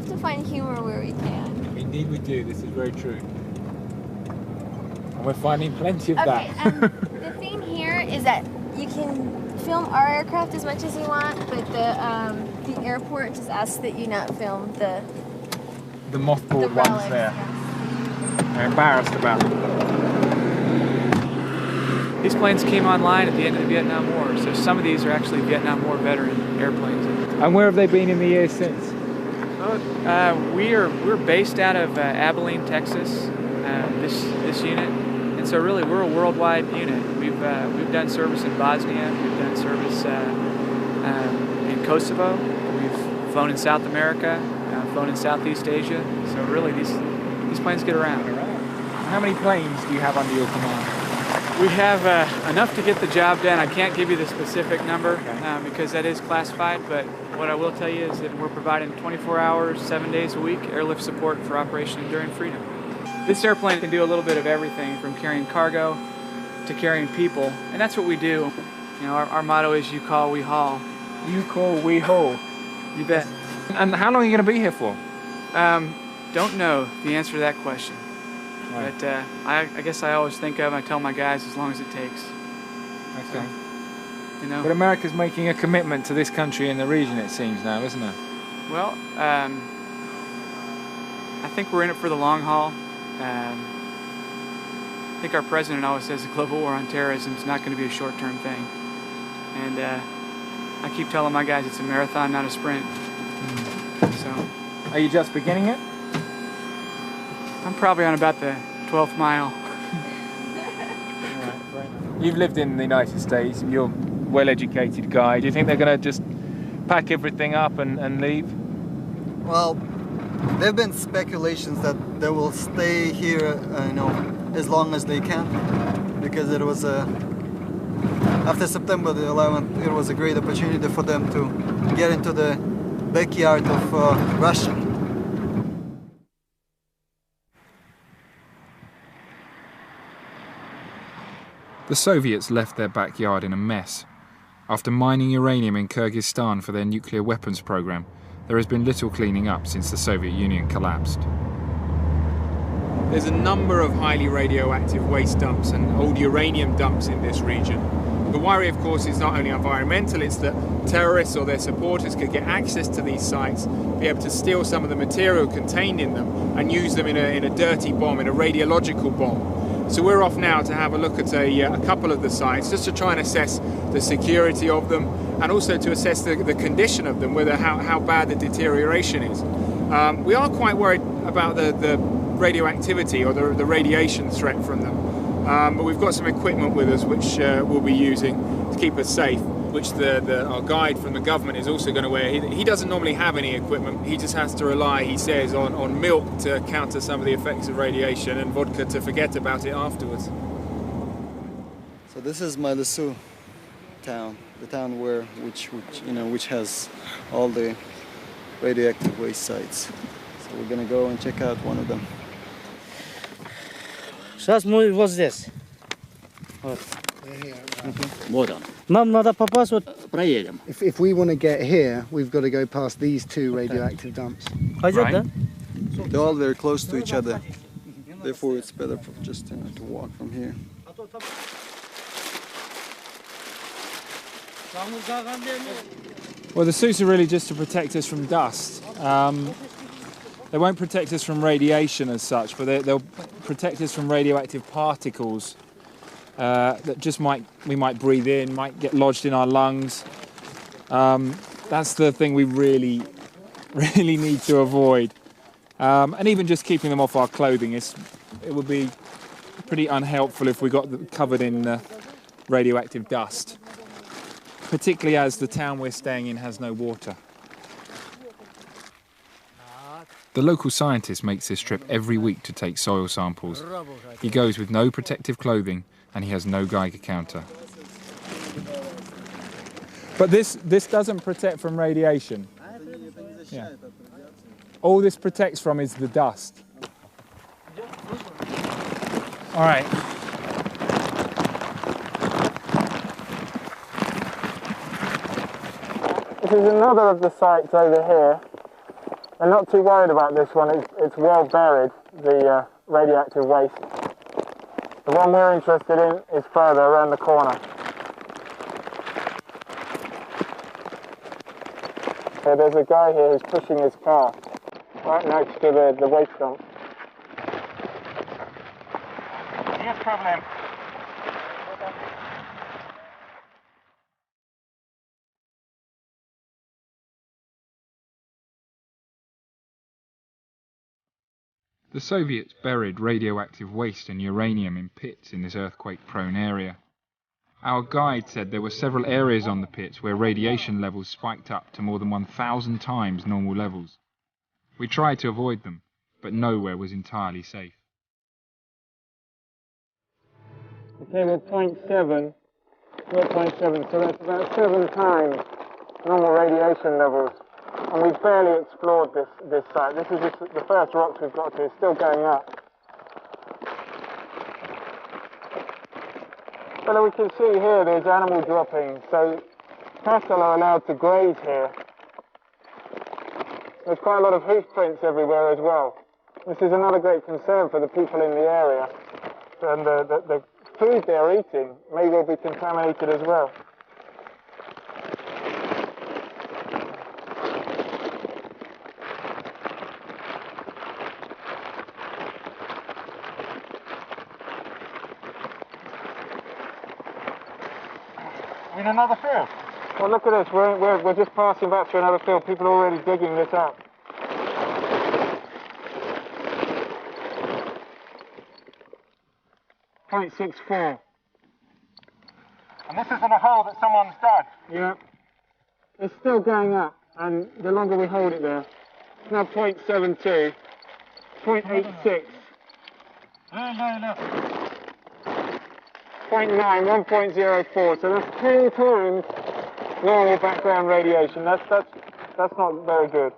to find humor where we can. Indeed we do. This is very true. And we're finding plenty of that. The thing here is that you can film our aircraft as much as you want, but the airport just asks that you not film the mothballed ones relics, there. yes. They're embarrassed about them. These planes came online at the end of the Vietnam War, so some of these are actually Vietnam War veteran airplanes. And where have they been in the years since? We're based out of Abilene, Texas. This unit, and so really we're a worldwide unit. We've done service in Bosnia, we've done service in Kosovo, we've flown in South America, flown in Southeast Asia. So really these planes get around. How many planes do you have under your command? We have enough to get the job done. I can't give you the specific number because that is classified, but what I will tell you is that we're providing 24 hours, 7 days a week airlift support for Operation Enduring Freedom. This airplane can do a little bit of everything from carrying cargo to carrying people, and that's what we do. You know, our motto is you call, we haul. You call, we haul. You bet. And how long are you going to be here for? Don't know the answer to that question. Right. But I guess I always think of, I tell my guys, as long as it takes. Okay. So, you know. But America's making a commitment to this country and the region, it seems now, isn't it? Well, I think we're in it for the long haul. I think our president always says the global war on terrorism is not going to be a short-term thing. And I keep telling my guys it's a marathon, not a sprint. So, are you just beginning it? I'm probably on about the 12th mile. You've lived in the United States, you're a well-educated guy. Do you think they're going to just pack everything up and leave? Well, there have been speculations that they will stay here, as long as they can, because it was a after September the 11th, it was a great opportunity for them to get into the backyard of Russia. The Soviets left their backyard in a mess. After mining uranium in Kyrgyzstan for their nuclear weapons program, there has been little cleaning up since the Soviet Union collapsed. There's a number of highly radioactive waste dumps and old uranium dumps in this region. The worry, of course, is not only environmental, it's that terrorists or their supporters could get access to these sites, be able to steal some of the material contained in them and use them in a dirty bomb, in a radiological bomb. So we're off now to have a look at a couple of the sites, just to try and assess the security of them and also to assess the condition of them, whether how bad the deterioration is. We are quite worried about the radioactivity or the radiation threat from them, but we've got some equipment with us which we'll be using to keep us safe, which our guide from the government is also going to wear. He doesn't normally have any equipment, he just has to rely, he says, on milk to counter some of the effects of radiation and vodka to forget about it afterwards. So this is Malisu town, the town which has all the radioactive waste sites. So we're going to go and check out one of them. Сейчас мы вот здесь. Вот. Вот он. Нам надо попасть вот. Проедем. If we want to get here, we've got to go past these two radioactive dumps. Пойдет, да? They're all very close to each other. Therefore, it's better just to walk from here. Well, the suits are really just to protect us from dust. They won't protect us from radiation as such, but they'll protect us from radioactive particles that just we might breathe in, might get lodged in our lungs. That's the thing we really need to avoid. And even just keeping them off our clothing, it would be pretty unhelpful if we got them covered in radioactive dust, particularly as the town we're staying in has no water. The local scientist makes this trip every week to take soil samples. He goes with no protective clothing and he has no Geiger counter. But this doesn't protect from radiation. Yeah. All this protects from is the dust. All right. This is another of the sites over here. I'm not too worried about this one, it's well buried, the radioactive waste. The one we're interested in is further around the corner. So there's a guy here who's pushing his car right next to the waste dump. Yes, problem. The Soviets buried radioactive waste and uranium in pits in this earthquake-prone area. Our guide said there were several areas on the pits where radiation levels spiked up to more than 1,000 times normal levels. We tried to avoid them, but nowhere was entirely safe. Okay, we're 0.7, so that's about 7 times normal radiation levels. And we've barely explored this site. This is the first rocks we've got to. It's still going up. But we can see here there's animal droppings, so cattle are allowed to graze here. There's quite a lot of hoof prints everywhere as well. This is another great concern for the people in the area. And the food they're eating may well be contaminated as well. In another field. Well, look at this. We're just passing back through another field. People are already digging this up. .64. And this isn't a hole that someone's dug. Yeah. It's still going up, and the longer we hold it there, it's now 0.72, 0.86. No. 0.9, 1.04. So that's 10 times normal background radiation. That's not very good.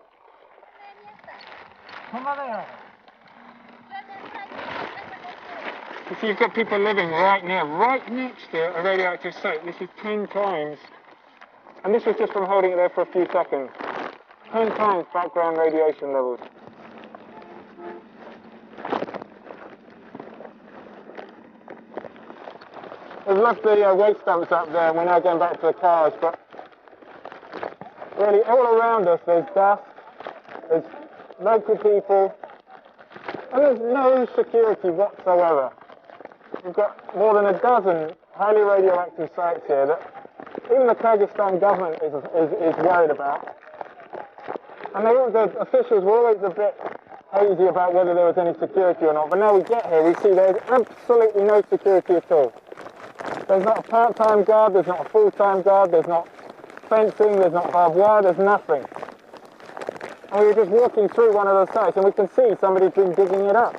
You see, you've got people living right next to a radioactive site. This is 10 times. And this was just from holding it there for a few seconds. 10 times background radiation levels. We've left the waste dumps up there and we're now going back to the cars, but really all around us there's dust, there's local people, and there's no security whatsoever. We've got more than a dozen highly radioactive sites here that even the Kyrgyzstan government is worried about. And the officials were always a bit hazy about whether there was any security or not, but now we get here, we see there's absolutely no security at all. There's not a part-time guard, there's not a full-time guard, there's not fencing, there's not barbed wire, there's nothing. And we were just walking through one of those sites and we can see somebody's been digging it up.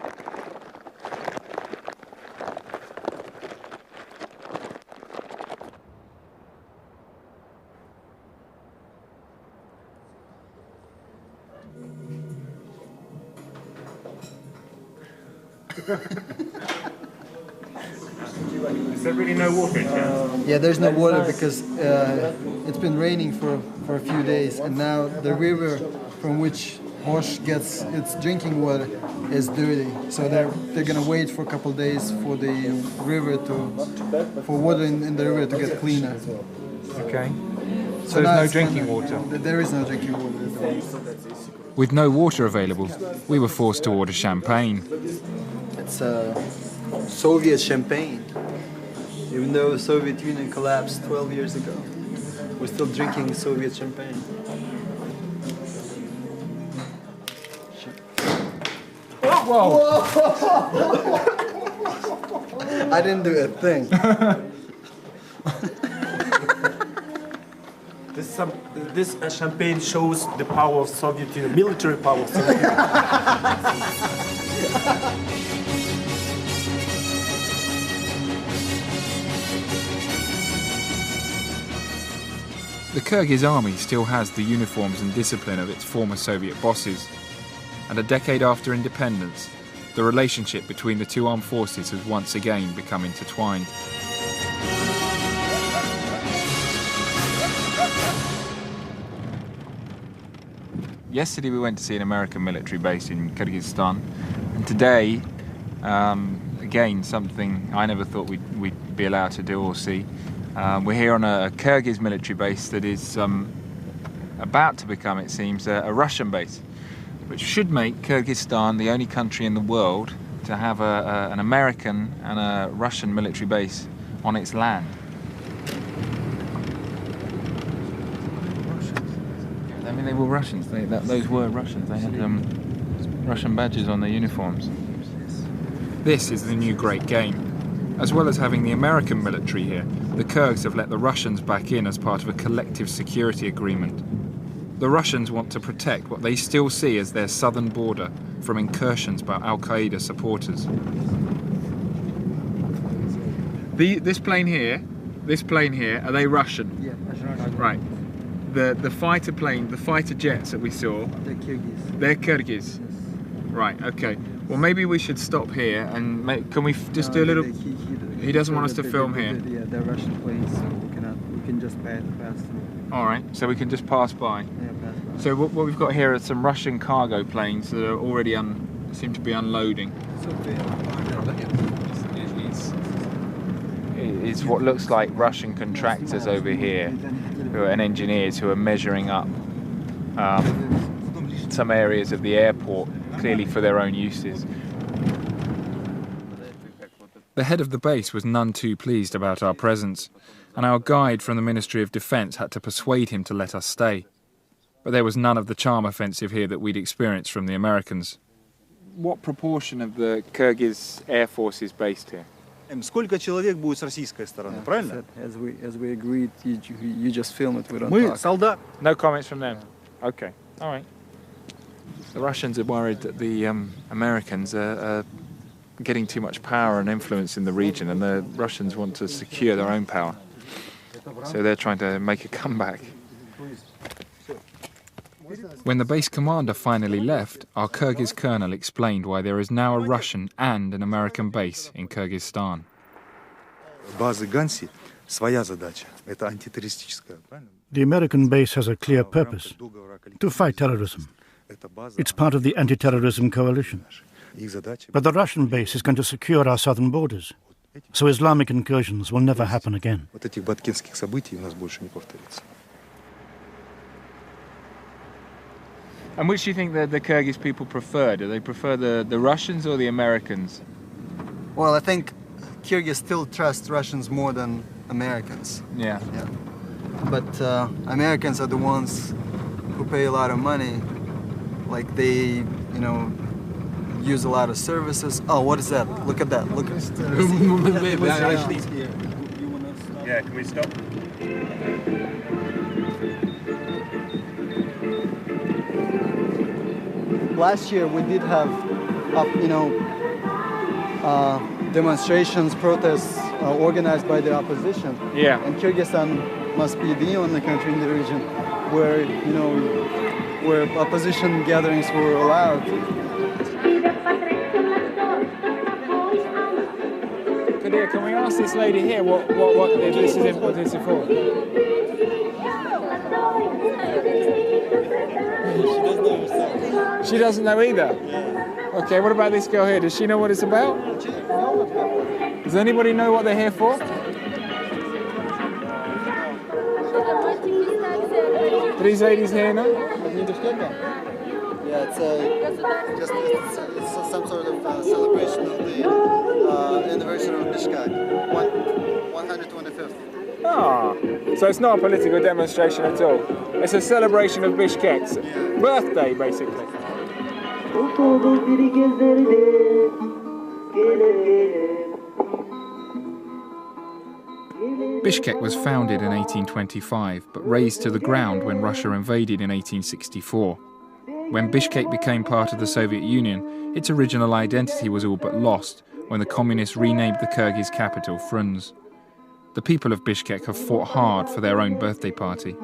Is there really no water in here? Yeah, there's no water because it's been raining for a few days, and now the river from which Hosh gets its drinking water is dirty. So they're gonna wait for a couple of days for the river for water in the river to get cleaner. Okay. So there's no drinking water? There is no drinking water at the moment. With no water available, we were forced to order champagne. It's Soviet champagne. Even though the Soviet Union collapsed 12 years ago, we're still drinking Soviet champagne. Whoa! I didn't do a thing. This champagne shows the power of Soviet Union, military power of Soviet Union. The Kyrgyz army still has the uniforms and discipline of its former Soviet bosses, and a decade after independence, the relationship between the two armed forces has once again become intertwined. Yesterday we went to see an American military base in Kyrgyzstan, and today, again, something I never thought we'd be allowed to do or see. We're here on a Kyrgyz military base that is about to become, it seems, a Russian base, which should make Kyrgyzstan the only country in the world to have an American and a Russian military base on its land. I mean, they were Russians. Those were Russians. They had Russian badges on their uniforms. This is the new great game. As well as having the American military here, the Kyrgyz have let the Russians back in as part of a collective security agreement. The Russians want to protect what they still see as their southern border from incursions by Al-Qaeda supporters. This plane here, are they Russian? Yeah, Russian. Right. The fighter plane, the fighter jets that we saw, They're Kyrgyz. They're Kyrgyz. Yes. Right, okay. Well, maybe we should stop here and can we just do a little... He doesn't want us to film here. Yeah, they're Russian planes, so we can just pass through. All right, so we can just pass by. Yeah, pass by. So what we've got here are some Russian cargo planes that are already seem to be unloading. It's what looks like Russian contractors over here, and engineers who are measuring up some areas of the airport, clearly for their own uses. The head of the base was none too pleased about our presence, and our guide from the Ministry of Defence had to persuade him to let us stay. But there was none of the charm offensive here that we'd experienced from the Americans. What proportion of the Kyrgyz Air Force is based here? Сколько человек будет с российской стороны, правильно? As we agreed, you just film it. We don't Мы talk. солдат. No comments from them. Okay, all right. The Russians are worried that the Americans are getting too much power and influence in the region, and the Russians want to secure their own power. So they're trying to make a comeback. When the base commander finally left, our Kyrgyz colonel explained why there is now a Russian and an American base in Kyrgyzstan. The American base has a clear purpose: to fight terrorism. It's part of the anti-terrorism coalition. But the Russian base is going to secure our southern borders, so Islamic incursions will never happen again. And which do you think the Kyrgyz people prefer? Do they prefer the Russians or the Americans? Well, I think Kyrgyz still trust Russians more than Americans. Yeah. But Americans are the ones who pay a lot of money. Like they, use a lot of services. Oh, what is that? Look at that. Look at Yeah, can we stop? Last year we did have, demonstrations, protests organized by the opposition. Yeah. And Kyrgyzstan must be the only country in the region where, where opposition gatherings were allowed. Kadir, can we ask this lady here what this is for? She doesn't know either? Yeah. Okay, what about this girl here? Does she know what it's about? Does anybody know what they're here for? These ladies here, no? Yeah, it's some sort of celebration of the anniversary of Bishkek, 125th. Ah, so it's not a political demonstration at all. It's a celebration of Bishkek's birthday, basically. Bishkek was founded in 1825, but razed to the ground when Russia invaded in 1864. When Bishkek became part of the Soviet Union, its original identity was all but lost when the communists renamed the Kyrgyz capital Frunze. The people of Bishkek have fought hard for their own birthday party.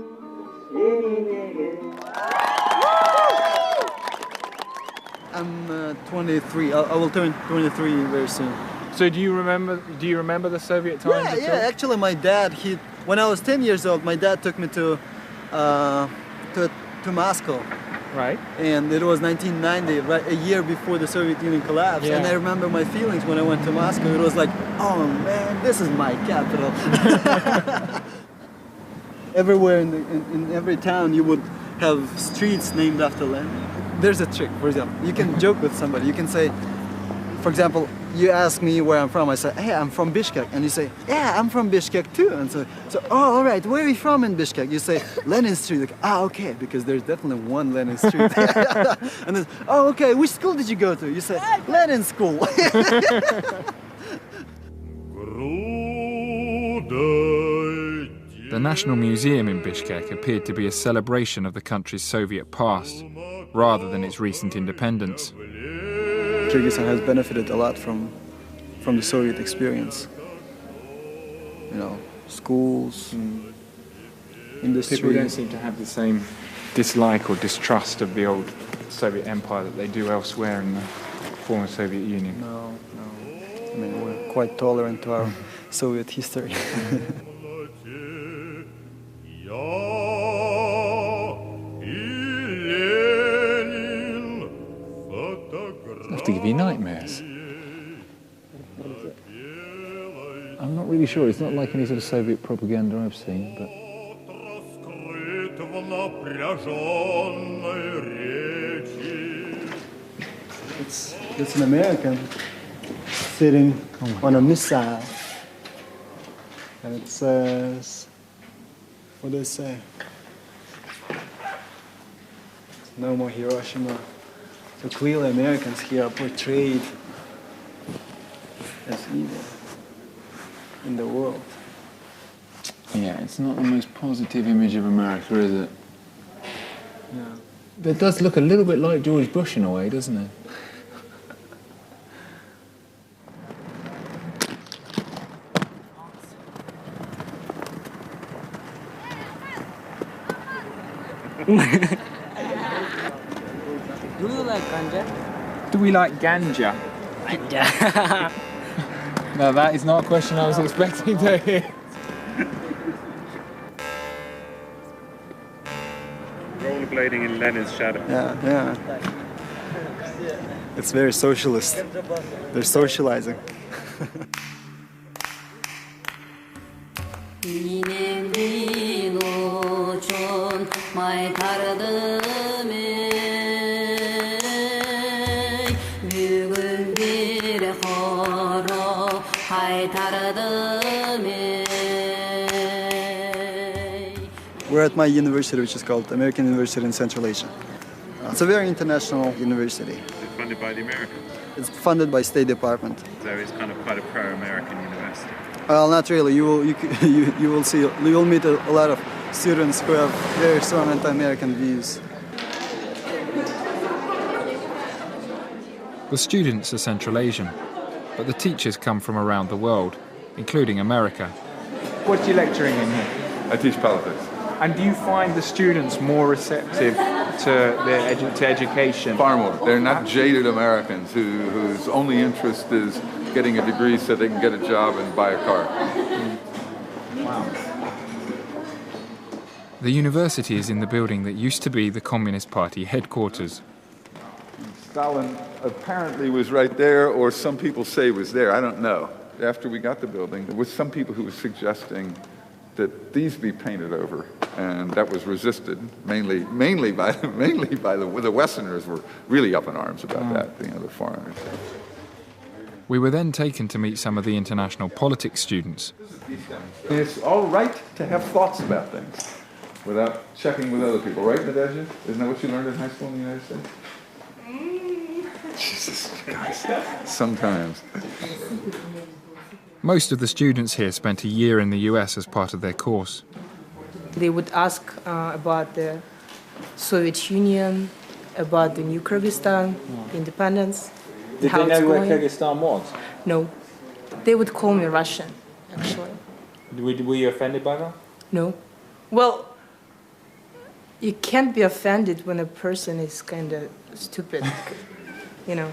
I'm 23. I will turn 23 very soon. So do you remember the Soviet times at all? Yeah, actually my dad, when I was 10 years old, my dad took me to Moscow. Right. And it was 1990, right, a year before the Soviet Union collapsed. Yeah. And I remember my feelings when I went to Moscow. It was like, oh man, this is my capital. Everywhere in every town you would have streets named after Lenin. There's a trick, for example. You can joke with somebody. You can say, for example, you ask me where I'm from. I say, hey, I'm from Bishkek. And you say, yeah, I'm from Bishkek too. And so oh, all right, where are you from in Bishkek? You say, Lenin Street. Like, okay, because there's definitely one Lenin Street. And then, oh, okay, which school did you go to? You say, Lenin School. The National Museum in Bishkek appeared to be a celebration of the country's Soviet past, rather than its recent independence. Kyrgyzstan has benefited a lot from the Soviet experience. Schools, industry. People don't seem to have the same dislike or distrust of the old Soviet Empire that they do elsewhere in the former Soviet Union. No. I mean, we're quite tolerant to our Soviet history. Enough to give you nightmares. I'm not really sure. It's not like any sort of Soviet propaganda I've seen, but... It's an American sitting on a missile. And it says, what does it say? No more Hiroshima. So clearly Americans here are portrayed as evil in the world. Yeah, it's not the most positive image of America, is it? Yeah. But it does look a little bit like George Bush in a way, doesn't it? Do you like ganja? Do we like ganja? Ganja. No, that is not a question I was expecting to hear. Rollerblading in Lenin's shadow. Yeah. It's very socialist. They're socializing. We're at my university, which is called American University in Central Asia. It's a very international university. Is it funded by the Americans? It's funded by State Department. So it's kind of quite a pro-American university. Well, not really. You will meet a lot of students who have very strong anti-American views. The students are Central Asian, but the teachers come from around the world, including America. What are you lecturing in here? I teach politics. And do you find the students more receptive to education? Far more. They're not jaded Americans whose only interest is getting a degree so they can get a job and buy a car. Wow. The university is in the building that used to be the Communist Party headquarters. Stalin apparently was right there, or some people say was there. I don't know. After we got the building, there was some people who were suggesting that these be painted over, and that was resisted mainly by the Westerners were really up in arms about that, the foreigners. We were then taken to meet some of the international politics students. It's all right to have thoughts about things without checking with other people, right, Nadezhda? Isn't that what you learned in high school in the United States? Jesus Christ. Sometimes. Most of the students here spent a year in the US as part of their course. They would ask about the Soviet Union, about the new Kyrgyzstan, independence. Did they know where Kyrgyzstan was? No. They would call me Russian, actually. Were you offended by that? No. Well, you can't be offended when a person is kind of stupid, you know.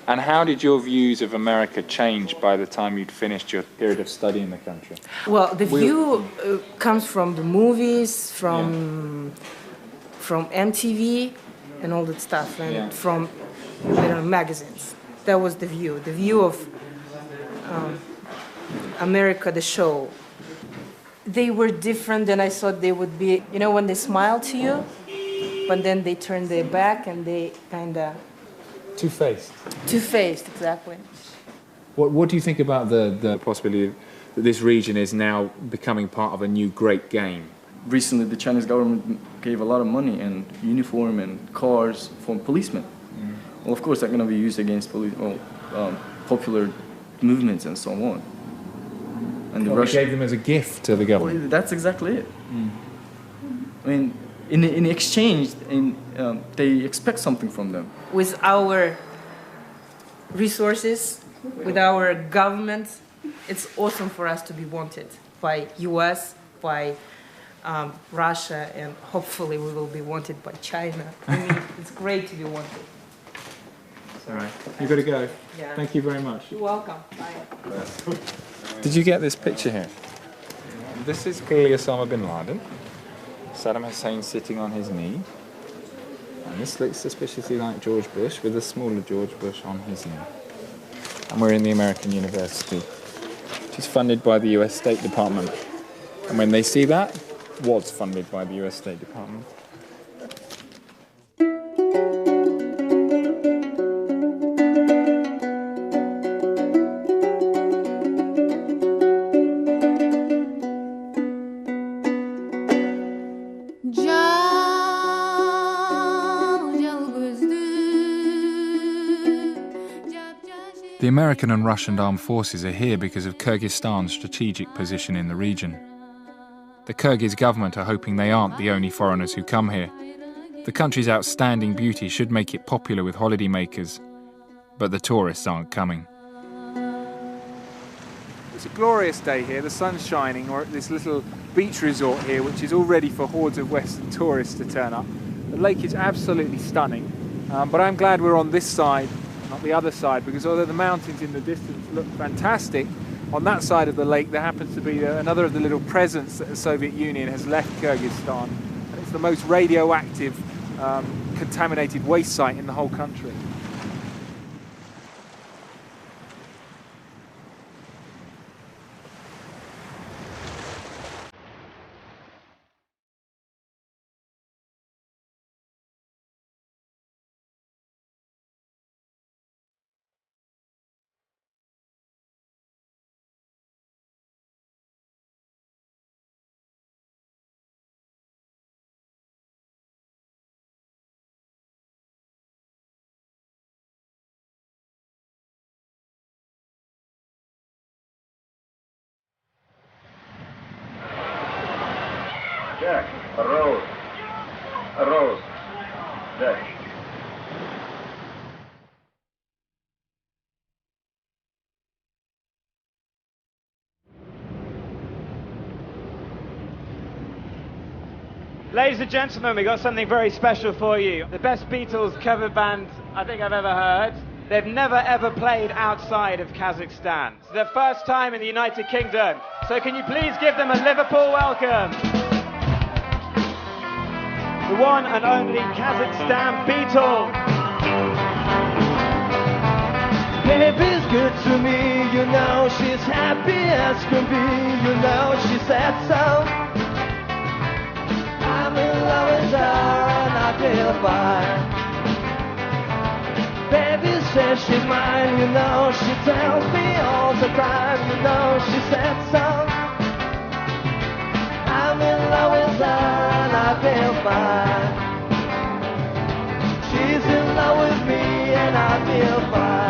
And how did your views of America change by the time you'd finished your period of study in the country? Well, the view comes from the movies, from MTV and all that stuff, and from magazines. That was the view of America, the show. They were different than I thought they would be. You know, when they smile to you, but then they turn their back and they kind of... Two-faced. Two-faced, exactly. What do you think about the possibility that this region is now becoming part of a new great game? Recently, the Chinese government gave a lot of money and uniform and cars for policemen. Well, of course, they're going to be used against popular movements and so on. And Well, they gave them as a gift to the government. Well, that's exactly it. I mean, in exchange, they expect something from them. With our resources, with our government, it's awesome for us to be wanted by US, by Russia, and hopefully we will be wanted by China. I mean, it's great to be wanted. It's all right. You've got to go. Yeah. Thank you very much. You're welcome. Bye. Did you get this picture here? This is clearly Osama bin Laden. Saddam Hussein sitting on his knee. And this looks suspiciously like George Bush with a smaller George Bush on his knee. And we're in the American University, which is funded by the US State Department. And when they see that, was funded by the US State Department. The American and Russian armed forces are here because of Kyrgyzstan's strategic position in the region. The Kyrgyz government are hoping they aren't the only foreigners who come here. The country's outstanding beauty should make it popular with holidaymakers, but the tourists aren't coming. It's a glorious day here, the sun's shining. We're at this little beach resort here, which is all ready for hordes of Western tourists to turn up. The lake is absolutely stunning, but I'm glad we're on this side, not the other side, because although the mountains in the distance look fantastic, on that side of the lake there happens to be another of the little presents that the Soviet Union has left Kyrgyzstan, and it's the most radioactive, contaminated waste site in the whole country. Jack, a rose. A rose. Jack. Ladies and gentlemen, we got something very special for you. The best Beatles cover band I think I've ever heard. They've never ever played outside of Kazakhstan. It's their first time in the United Kingdom. So can you please give them a Liverpool welcome? The one and only Kazakhstan Beatles. Baby's good to me, you know, she's happy as can be, you know, she said so. I'm in love with her and I feel fine. Baby says she's mine, you know, she tells me all the time, you know, she said so. I'm in love with her and I feel fine. She's in love with me and I feel fine.